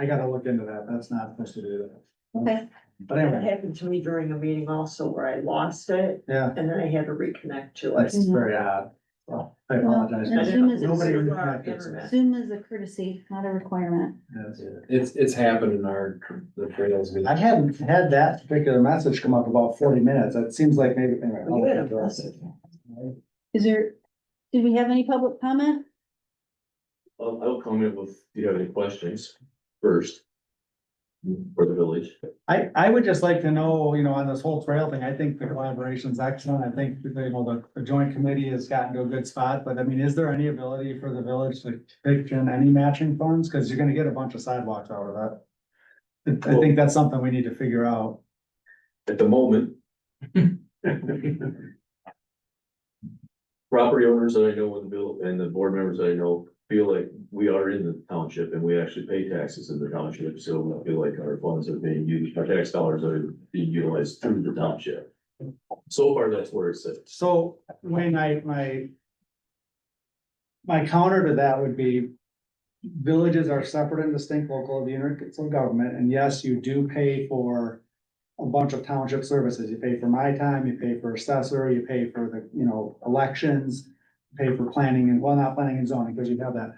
gotta look into that. That's not supposed to do that. Okay, But that anyway, happened to me during a meeting also where I lost it yeah, and then I had to reconnect to that's it. very odd. So I apologize. Well, Zoom is- Nobody Zoom is reconnected. internet. Zoom is a courtesy, not a requirement. Yes. It's happened in the trails. I hadn't had that particular message come up about 40 minutes. It seems like maybe, anyway. Well, you had a I'll look into message. it. Did we have any public comment? I'll comment with, do you have any questions first? For the village? I would just like to know, on this whole trail thing, I think the collaboration's excellent. I think, the joint committee has gotten to a good spot, but I mean, is there any ability for the village to pitch in any matching funds? Cause you're gonna get a bunch of sidewalks out of that. I think that's something we need to figure out. At the moment. Property owners that I know in the bill and the board members that I know feel like we are in the township and we actually pay taxes in the township, so I feel like our funds are being used, our tax dollars are being utilized through the township. So far, that's where it sits. So Wayne, my counter to that would be villages are separate and distinct local units of government, and yes, you do pay for a bunch of township services. You pay for my time, you pay for assessor, you pay for the, elections, pay for planning and, well, not planning and zoning, because you have that.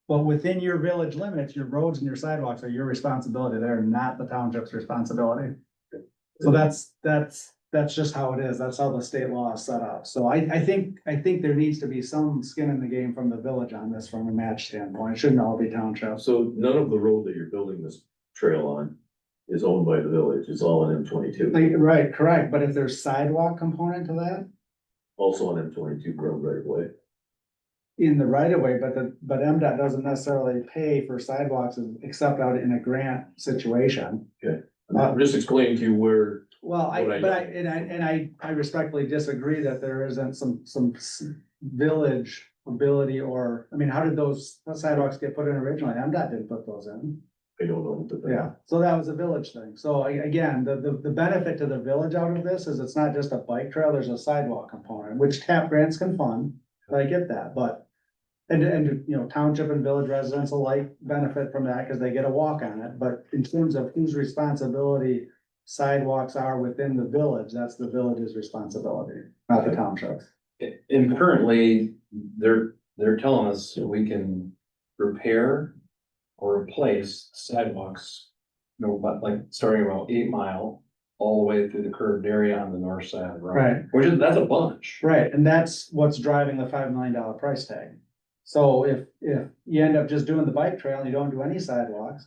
But within your village limits, your roads and your sidewalks are your responsibility. They're not the township's responsibility. So that's that's just how it is. That's how the state law is set up. So I think there needs to be some skin in the game from the village on this from a match standpoint. It shouldn't all be townships. So none of the road that you're building this trail on is owned by the village, it's all an M22, Right, correct. But if there's sidewalk component to that also an M22 road right away. in the right of way, but MDOT doesn't necessarily pay for sidewalks except out in a grant situation. I'm just explaining to you where, Well, What I respectfully disagree that there isn't some village ability or, I mean, how did those sidewalks get put in originally? MDOT didn't put those in. I don't know. But Yeah, so that was a village thing. So again, the benefit to the village out of this is it's not just a bike trail, there's a sidewalk component, which TAP grants can fund. I get that, but, and, you know, township and village residents alike benefit from that because they get a walk on it. But in terms of whose responsibility sidewalks are within the village, that's the village's responsibility, not the township's. And currently, they're telling us that we can repair or replace sidewalks. You know, but like starting about 8 Mile, all the way through the curved area on the north side of the road. Right. Which is, that's a bunch. Right, and that's what's driving the $5 million price tag. So if you end up just doing the bike trail and you don't do any sidewalks,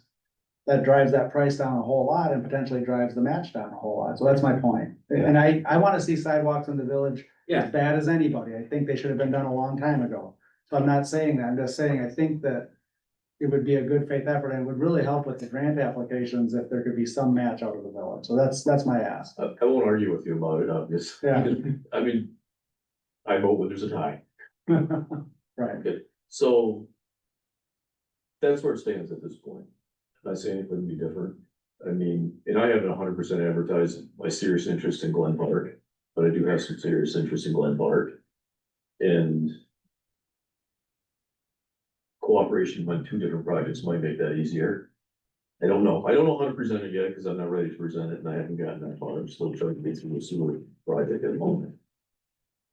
that drives that price down a whole lot and potentially drives the match down a whole lot. So that's my point. And I wanna see sidewalks in the village as bad as anybody. I think they should have been done a long time ago. So I'm not saying that, I'm just saying, I think that it would be a good faith effort and it would really help with the grant applications if there could be some match out of the village. So that's my ask. I won't argue with you about it, obviously. Yeah. I mean, I vote when there's a tie. Right. Okay, so that's where it stands at this point. Not saying it wouldn't be different. I mean, and I haven't 100% advertised my serious interest in Glen Park, but I do have some serious interest in Glen Park. And cooperation on 2 different projects might make that easier. I don't know. I don't know how to present it yet because I'm not ready to present it and I haven't gotten that far. I'm still trying to get through the sewer project at the moment.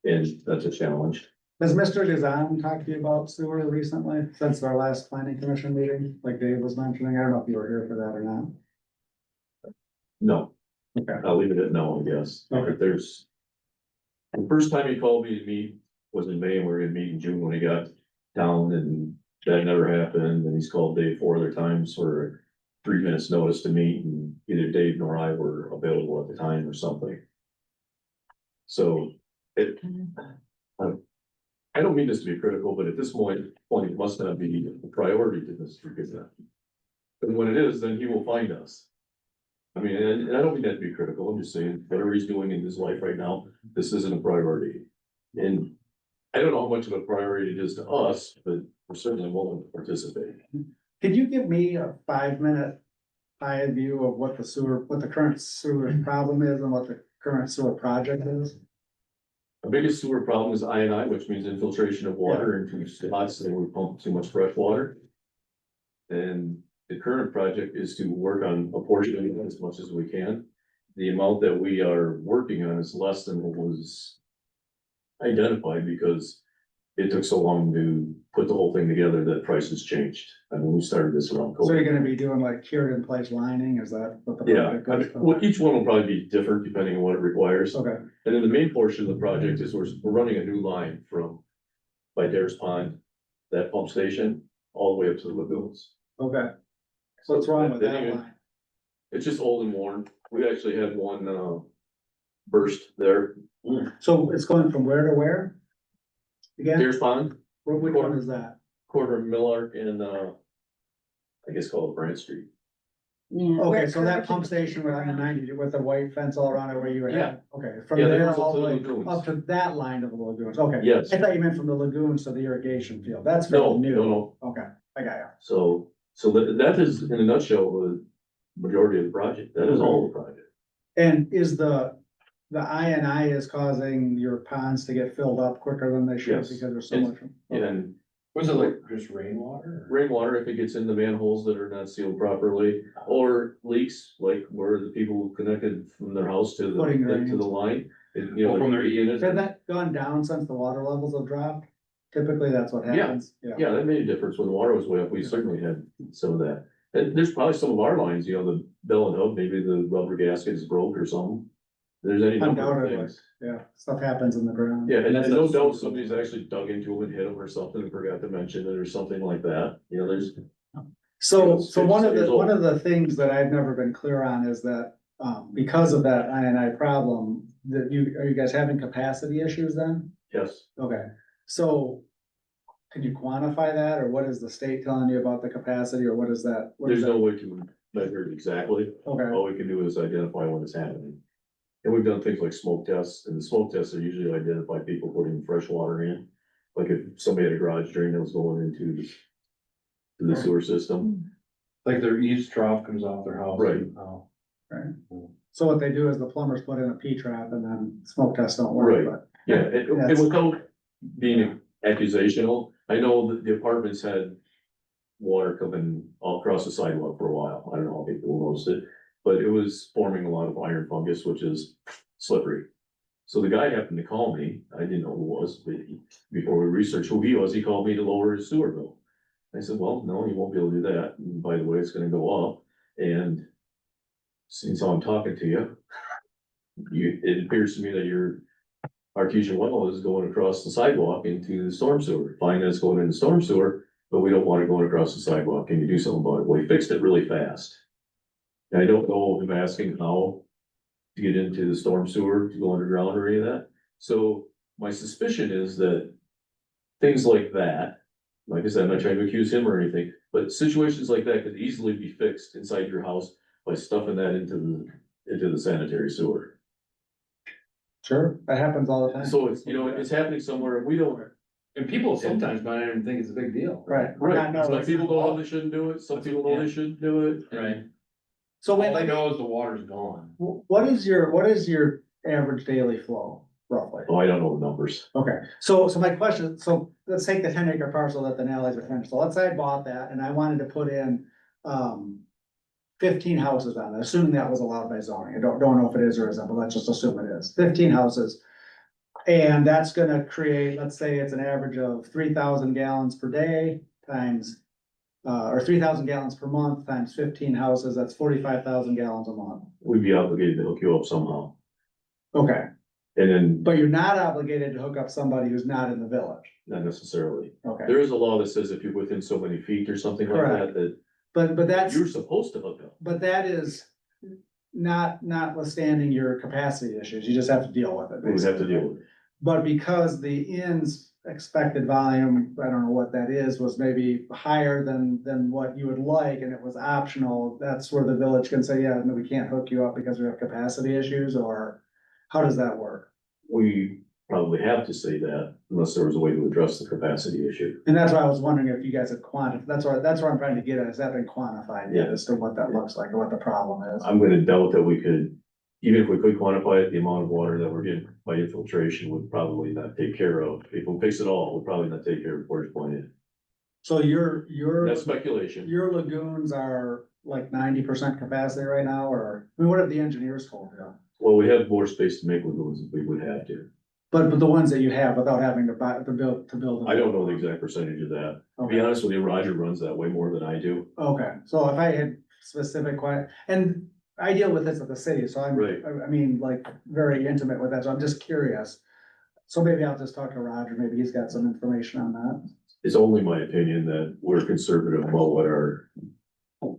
And that's a challenge. Has Mr. Gazan talked to you about sewer recently, since our last planning commission meeting, like Dave was mentioning? I don't know if you were here for that or not. No. Okay. I'll leave it at no, I guess. Okay. There's. The first time he called me to meet was in May and we were gonna meet in June when he got down and that never happened. And he's called Dave 4 other times for 3 minutes notice to meet and either Dave nor I were available at the time or something. So it. I don't mean this to be critical, but at this point it must not be a priority to Mr. Gazan. And when it is, then he will find us. I mean, and I don't mean that to be critical, I'm just saying, whatever he's doing in his life right now, this isn't a priority. And I don't know how much of a priority it is to us, but we're certainly willing to participate. Could you give me a 5-minute eye view of what the current sewer problem is and what the current sewer project is? The biggest sewer problem is I&I, which means infiltration of water into spots that we pump too much fresh water. And the current project is to work on apportioning it as much as we can. The amount that we are working on is less than what was identified because it took so long to put the whole thing together that prices changed. I mean, we started this around So you're COVID. gonna be doing like cured in place lining, is that what the? Yeah, project is? well, each one will probably be different depending on what it requires. Okay, And then the main portion of the project is we're running a new line from by Dare's Pond, that pump station, all the way up to the lagoons. okay. So what's wrong with that Then you- line? It's just old and worn. We actually had one burst there. So it's going from where to where? Again, Dare's Pond, which one is that? corner of Millard and I guess called Brant Street. Yeah. Okay, so that pump station with on the 90 with the white fence all around it where you were Yeah. at, okay, from Yeah, that there goes up all to the the way lagoons. up to that line of the lagoons, okay. Yes. I thought you meant from the lagoons to the irrigation field, that's No, fairly new. no. Okay, I got you. So that is in a nutshell, the majority of the project. That is all the project. And is the I&I is causing your ponds to get filled up quicker than they should Yes. because there's so And- much. And Was it like just rainwater? or- rainwater, if it gets in the manholes that are not sealed properly, or leaks, like where the people connected from their house to Footing the drains. line. You know, Oh, from their unit. Has that gone down since the water levels have dropped? Typically, that's what Yeah. happens. Yeah, that made a difference when the water was way up. We certainly had some of that. And there's probably some of our lines, you know, the Bell and Hub, maybe the rubber gasket is broke or something. There's any number of Undoubtedly, things. yeah, stuff happens in the ground. Yeah, and that's no a- doubt somebody's actually dug into them and hit them or something and forgot to mention it or something like that, you know, there's. So, It's so one of 50 years the, old. one of the things that I've never been clear on is that, because of that I problem, that are you guys having capacity issues then? Yes, Okay, so can you quantify that, or what is the state telling you about the capacity, or what is that? What is there's no that? way to measure it exactly. Okay, All we can do is identify when it's happening. And we've done things like smoke tests, and the smoke tests are usually identify people putting fresh water in. Like if somebody had a garage drain that was going into the sewer system. Like their eaves trough comes off their house. Right. Oh. so what they do is the plumbers put in a P-trap and then smoke tests don't work, Right. but. Yeah, and without being accusational, I know that the apartments had water coming all across the sidewalk for a while. I don't know how people noticed it, but it was forming a lot of iron fungus, which is slippery. So the guy happened to call me. I didn't know who it was, but before we researched who he was, he called me to lower his sewer bill. I said, well, no, you won't be able to do that. And by the way, it's gonna go up. And since I'm talking to you, it appears to me that your artesian well is going across the sidewalk into the storm sewer. Fine, that's going in the storm sewer, but we don't want it going across the sidewalk. Can you do something about it? Well, he fixed it really fast. And I don't know if I'm asking how to get into the storm sewer, to go underground or any of that. So my suspicion is that things like that, like I said, I'm not trying to accuse him or anything, but situations like that could easily be fixed inside your house by stuffing that into the sanitary sewer. Sure, that happens all the time. So it's, you know, it's happening somewhere and we don't. And people sometimes might not even think it's a big deal. Right. Right, No, some it's people not. know they shouldn't do it, some people know they shouldn't do it. Right. So All when, they know is the water's gone. what is your average daily flow roughly? Oh, I don't know the numbers. Okay, so my question, so let's take the 10-acre parcel that the Nallies are finished, so let's say I bought that and I wanted to put in, 15 houses on it, assuming that was allowed by zoning, I don't know if it is or isn't, but let's just assume it is, 15 houses. And that's gonna create, let's say it's an average of 3,000 gallons per day times, or 3,000 gallons per month times 15 houses, that's 45,000 gallons a month. We'd be obligated to hook you up somehow. Okay, And then, but you're not obligated to hook up somebody who's not in the village, not necessarily. okay? There is a law that says if you're within so many feet or something like Correct. that, But that that's. you're supposed to hook up. But that is notwithstanding your capacity issues, you just have to deal with it. We would have to basically. deal with it. But because the inn's expected volume, I don't know what that is, was maybe higher than what you would like, and it was optional, that's where the village can say, yeah, no, we can't hook you up because we have capacity issues, or how does that work? We probably have to say that unless there was a way to address the capacity issue. And that's why I was wondering if you guys had quantified, that's where I'm trying to get at, has that been quantified yet, as to what that looks like, or what the problem is? I'm gonna doubt that we could, even if we could quantify it, the amount of water that we're getting by infiltration would probably not take care of. If we fix it all, we'll probably not take care of where it's pointed. So your That's speculation. your lagoons are like 90% capacity right now, or, I mean, what have the engineers told you? Well, we have more space to make lagoons if we would have to. But the ones that you have without having to build them. I don't know the exact percentage of that. To be Okay, honest with you, Roger runs that way more than I do. okay, so if I had specific and I deal with this at the city, so Right. I mean, like, very intimate with that, so I'm just curious. So maybe I'll just talk to Roger, maybe he's got some information on that. It's only my opinion that we're conservative about what our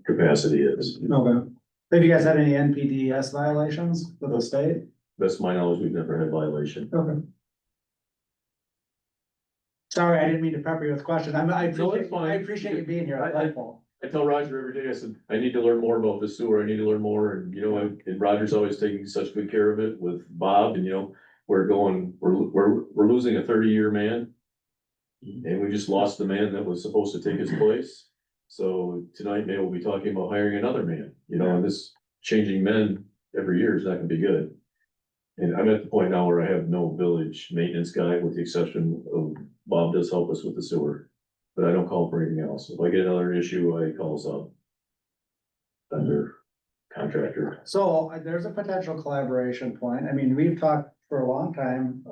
capacity is. Okay. Have you guys had any NPDES violations with the state? Best of my knowledge, we've never had violation. Okay. Sorry, I didn't mean to pepper you with questions. I No, it's fine. appreciate you being here. That's helpful. I tell Roger every day, I said, I need to learn more about the sewer, I need to learn more, and you know, and Roger's always taking such good care of it with Bob, and you know, we're losing a 30-year man. And we just lost the man that was supposed to take his place. So tonight, maybe we'll be talking about hiring another man, you know, and this changing men every year is not gonna be good. And I'm at the point now where I have no village maintenance guy, with the exception of Bob does help us with the sewer. But I don't call for anything else. If I get another issue, I call us up. Vendor, contractor. So there's a potential collaboration point. I mean, we've talked for a long time,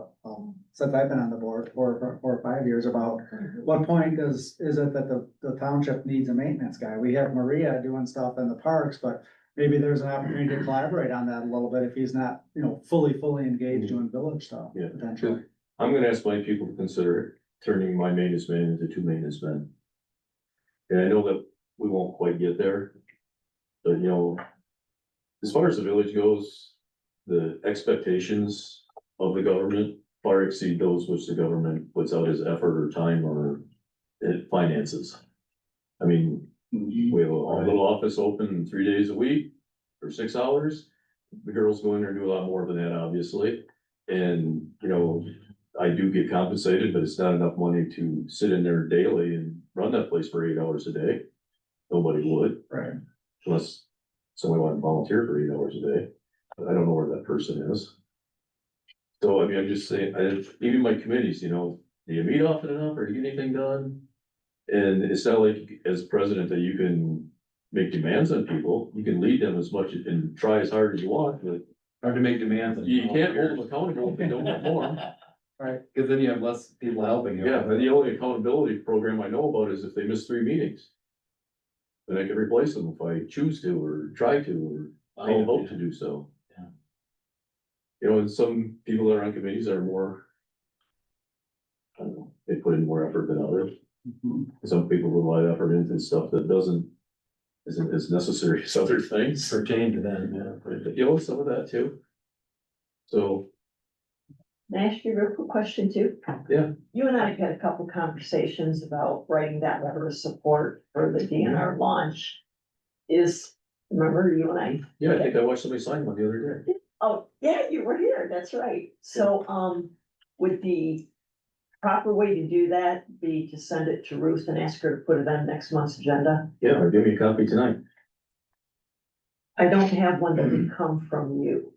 since I've been on the board, 4 or 5 years, about what point is it that the township needs a maintenance guy? We have Maria doing stuff in the parks, but maybe there's an opportunity to collaborate on that a little bit if he's not, fully engaged doing village stuff. Yeah. Potentially. I'm gonna ask my people to consider turning my maintenance man into two maintenance men. And I know that we won't quite get there. But as far as the village goes, the expectations of the government far exceed those which the government puts out as effort or time or finances. I mean, we have a little office open 3 days a week for 6 hours. The girls go in there and do a lot more than that, obviously. And, I do get compensated, but it's not enough money to sit in there daily and run that place for 8 hours a day. Nobody would, Right. unless somebody wanted to volunteer for 8 hours a day. But I don't know where that person is. So, I mean, I'm just saying, even my committees, do you meet often enough or do you get anything done? And it's not like as president that you can make demands on people. You can lead them as much and try as hard as you want, but Hard to make demands. on you can't hold them accountable if they don't perform. Right. Cause then you have less people helping you. Yeah, but the only accountability program I know about is if they miss 3 meetings. Then I can replace them if I choose to, or try to, or I hope to do so. Yeah. And some people that are on committees are more, I don't know, they put in more effort than others. Some people put a lot of effort into stuff that isn't as necessary as other things. Pertain to them, yeah. But, some of that too. So, Can I ask you a real quick question too? Yeah. You and I have had a couple conversations about writing that letter of support for the DNR launch. Remember you and I? yeah, I think I watched somebody sign one the other day. Oh, yeah, you were here, that's right. So, would the proper way to do that be to send it to Ruth and ask her to put it on next month's agenda? Yeah, or give me a copy tonight. I don't have one that would come from you.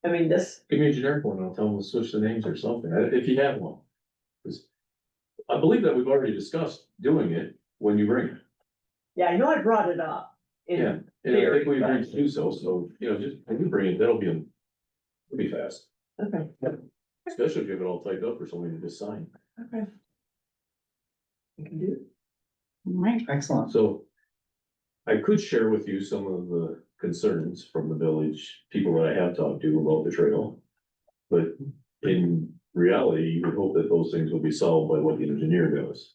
I mean, Give me a generic one, I'll tell them to switch the names or something, if you have one. 'Cause I believe that we've already discussed doing it when you bring it. yeah, I know I brought it up. in Yeah. And I think we theory, agreed to do so, just when you bring it, it'll be fast. but- Okay, Especially if you have it all typed up for somebody to just sign. okay. You can do it. Right. Excellent. So I could share with you some of the concerns from the village, people that I have talked to about the trail. But in reality, you would hope that those things will be solved by what the engineer does.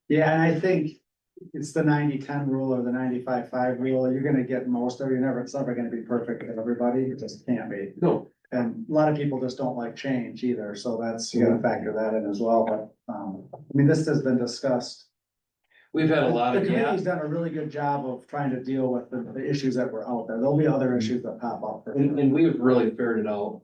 Yeah, and I think it's the 90-10 rule or the 95-5 rule. You're gonna get most of it. It's never gonna be perfect with everybody. It just can't be. No, And a lot of people just don't like change either, so you gotta factor that in as well, but, this has been discussed. We've had a lot The of, committee's done a really good job of trying to deal with the issues that were out there. There'll be other issues that pop up. for sure. and we've really ferreted out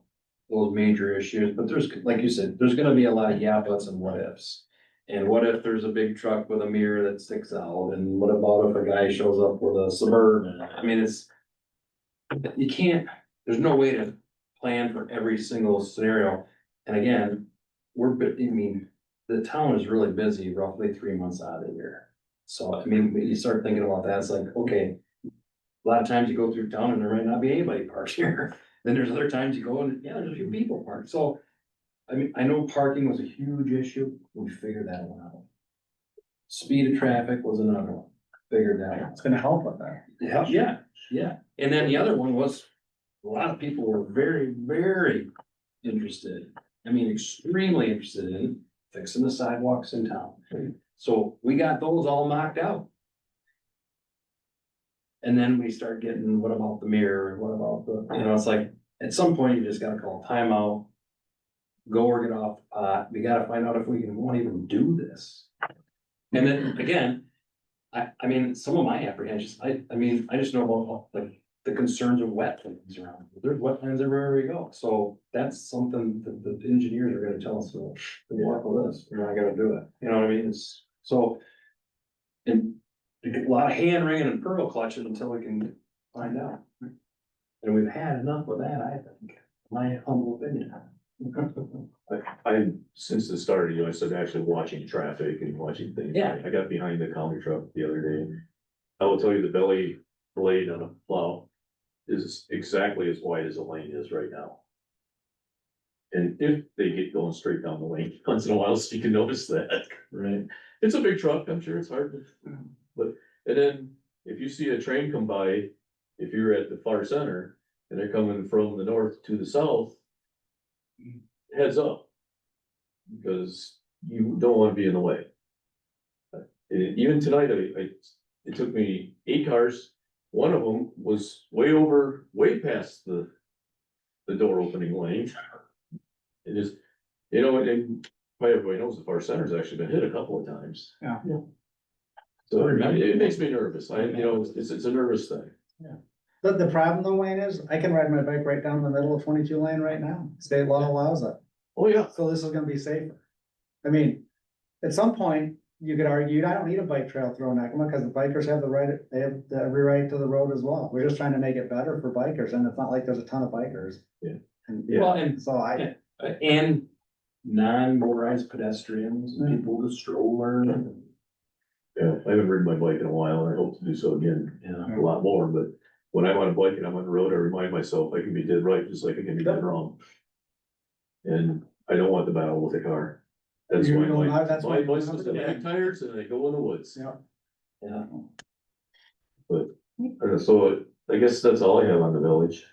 those major issues, but there's, like you said, there's gonna be a lot of yeah buts and what ifs. And what if there's a big truck with a mirror that sticks out, and what about if a guy shows up with a Suburban? You can't, there's no way to plan for every single scenario. And again, the town is really busy roughly 3 months out of the year. So, when you start thinking about that, it's like, okay, a lot of times you go through town and there might not be anybody parked here. Then there's other times you go and, yeah, there's a few people parked. So, I know parking was a huge issue. We figured that one out. Speed of traffic was another one. Figured that out. It's gonna help with that. Yeah. And then the other one was, a lot of people were very, very interested. Extremely interested in fixing the sidewalks in town. So we got those all knocked out. And then we start getting, what about the mirror? What about it's like, at some point you just gotta call timeout. Go work it off the pot. We gotta find out if we won't even do this. And then again, some of my apprehensions, I just know about like the concerns of wetlands around. There's wetlands everywhere we go. So that's something that the engineers are gonna tell us, well, good luck with this. We're not gonna do it. You know what I mean? And a lot of hand wringing and pearl clutching until we can find out. And we've had enough of that, I think, my humble opinion. I, since the start, I started actually watching traffic and watching things. Yeah. I got behind the counter truck the other day. I will tell you, the belly blade on a plow is exactly as wide as a lane is right now. And if they get going straight down the lane, once in a while, so you can notice that. Right. It's a big truck, I'm sure it's hard, but, and then, if you see a train come by, if you're at the far center and they're coming from the north to the south, heads up. Because you don't wanna be in the way. Even tonight, it took me 8 cars, one of them was way past the door opening lane. It just, you know, and probably everybody knows the far center's actually been hit a couple of times. Yeah. So it makes me nervous, it's a nervous thing. But the problem though, Wayne, is I can ride my bike right down the middle of 22 lane right now. State law allows it. Oh, yeah, So this is gonna be safer. I mean, at some point, you could argue, I don't need a bike trail through Onekama because the bikers have they have every right to the road as well. We're just trying to make it better for bikers, and it's not like there's a ton of bikers. Yeah. And, Well, and, so and non-motorized pedestrians, and people with stroller. yeah, I haven't ridden my bike in a while, and I hope to do so again Yeah. a lot more, but when I'm on a bike and I'm on the road, I remind myself I can be dead right, just like I can be dead wrong. And I don't want the battle with a car. That's You why don't know, that's why my you license is big tires and I go in the woods. Yeah. Yeah. So I guess that's all I have on the village.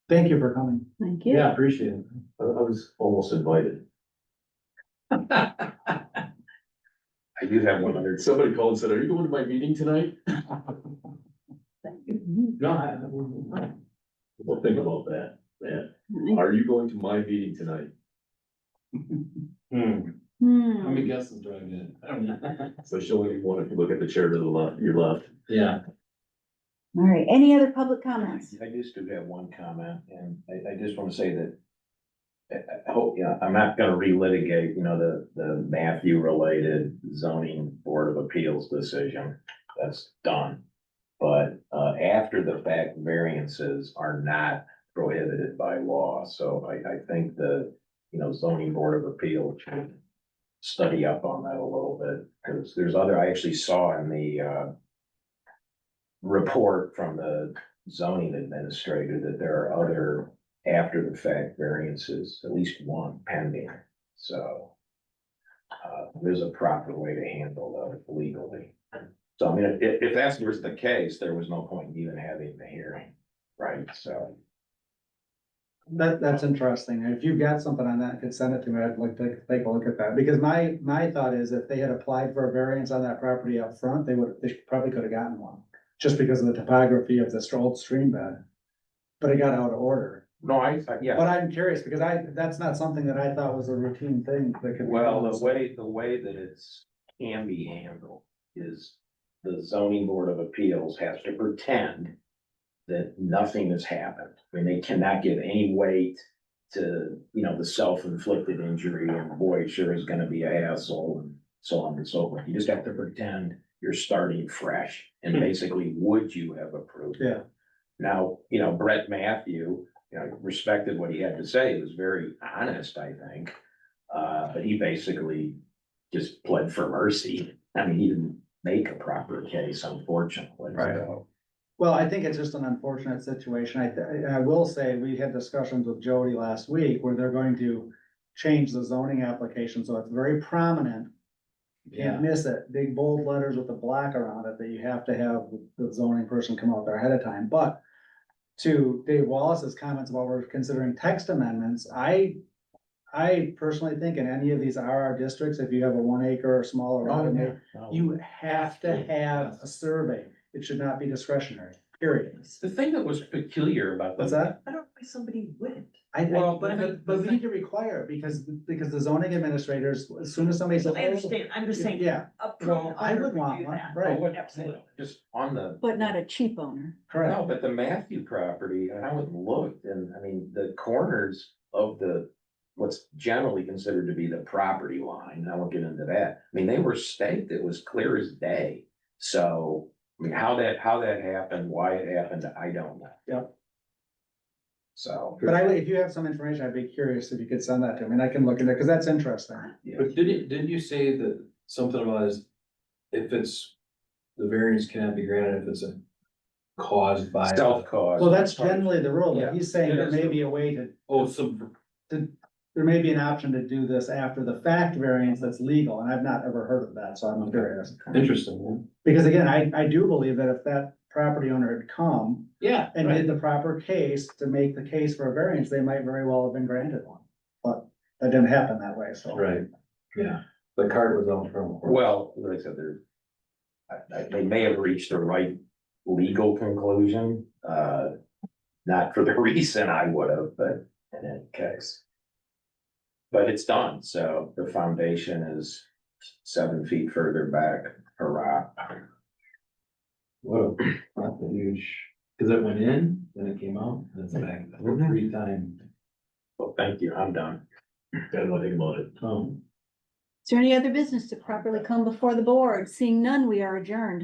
Thank you for coming. Thank you. Yeah, appreciate it. I was almost invited. I do have one other. Somebody called and said, are you going to my meeting tonight? No, Well, think about that, man. Are you going to my meeting tonight? How many guesses do I get? I don't know. Especially if you want to look at the chair to the left, your left. Yeah. All right, any other public comments? I just do have one comment, and I just wanna say that. I hope, I'm not gonna relitigate, the Matthew related zoning board of appeals decision, that's done. But, after the fact, variances are not prohibited by law, so I think the, zoning board of appeals should study up on that a little bit, because there's I actually saw in the, report from the zoning administrator that there are other after the fact variances, at least one pending, so. There's a proper way to handle that legally. So I mean, if that was the case, there was no point in even having the hearing, right, so. That's interesting. If you've got something on that, could send it to me. I'd like to take a look at that, because my thought is if they had applied for a variance on that property up front, they probably could have gotten one. Just because of the topography of the old stream bed. But it got out of order. No, yeah. But I'm curious, because that's not something that I thought was a routine thing that could be Well, done, the so- way that it's can be handled is the zoning board of appeals has to pretend that nothing has happened. I mean, they cannot give any weight to, the self-inflicted injury and boy, it sure is gonna be a hassle and so on and so forth. You just have to pretend you're starting fresh and basically, would you have approved? Yeah. Now, Brett Matthew, respected what he had to say. He was very honest, I think. But he basically just pled for mercy. I mean, he didn't make a proper case, unfortunately. Right. So, Well, I think it's just an unfortunate situation. I will say, we had discussions with Jody last week where they're going to change the zoning application, so it's very prominent. You can't miss it, big bold letters with the black around it, that you have to have the zoning person come out there ahead of time, but. To Dave Wallace's comments about we're considering text amendments, I personally think in any of these RR districts, if you have a 1 acre or smaller, lot, you have to have a survey. It should not be discretionary, period. the thing that was peculiar about What's that? I don't know why somebody wouldn't. Well, But we need to require it because the zoning administrators, as soon as somebody says. I understand, I'm just saying. Yeah, Upfront, I would would want do one, that. right. Absolutely. just on the. But not a cheap owner. correct. No, but the Matthew property, I went and looked, and I mean, the corners of what's generally considered to be the property line, I won't get into that. I mean, they were staked, it was clear as day. So, I mean, how that happened, why it happened, I don't know. Yep. So. But if you have some information, I'd be curious if you could send that to me, and I can look at it, because that's interesting. Yeah. But didn't you say that something about is if it's, the variance cannot be granted if it's a caused by. Self-caused. Well, that's generally the rule, Yeah. but he's saying It there is may the- be a way to, Oh, so, there may be an option to do this after the fact variance that's legal, and I've not ever heard of that, so I'm curious. Interesting. Because again, I do believe that if that property owner had come Yeah. and did the proper case to make the case for a variance, they might very well have been granted one. But that didn't happen that way, so. Right, yeah, the card was on from. Well, like I said, they may have reached the right legal conclusion, not for the reason I would have, but in any case. But it's done, so the foundation is 7 feet further back, hurrah. What a huge, cause it went in, then it came out, and it's back, 3 times. Well, thank you, I'm done. Got nothing about it. Is there any other business to properly come before the board? Seeing none, we are adjourned.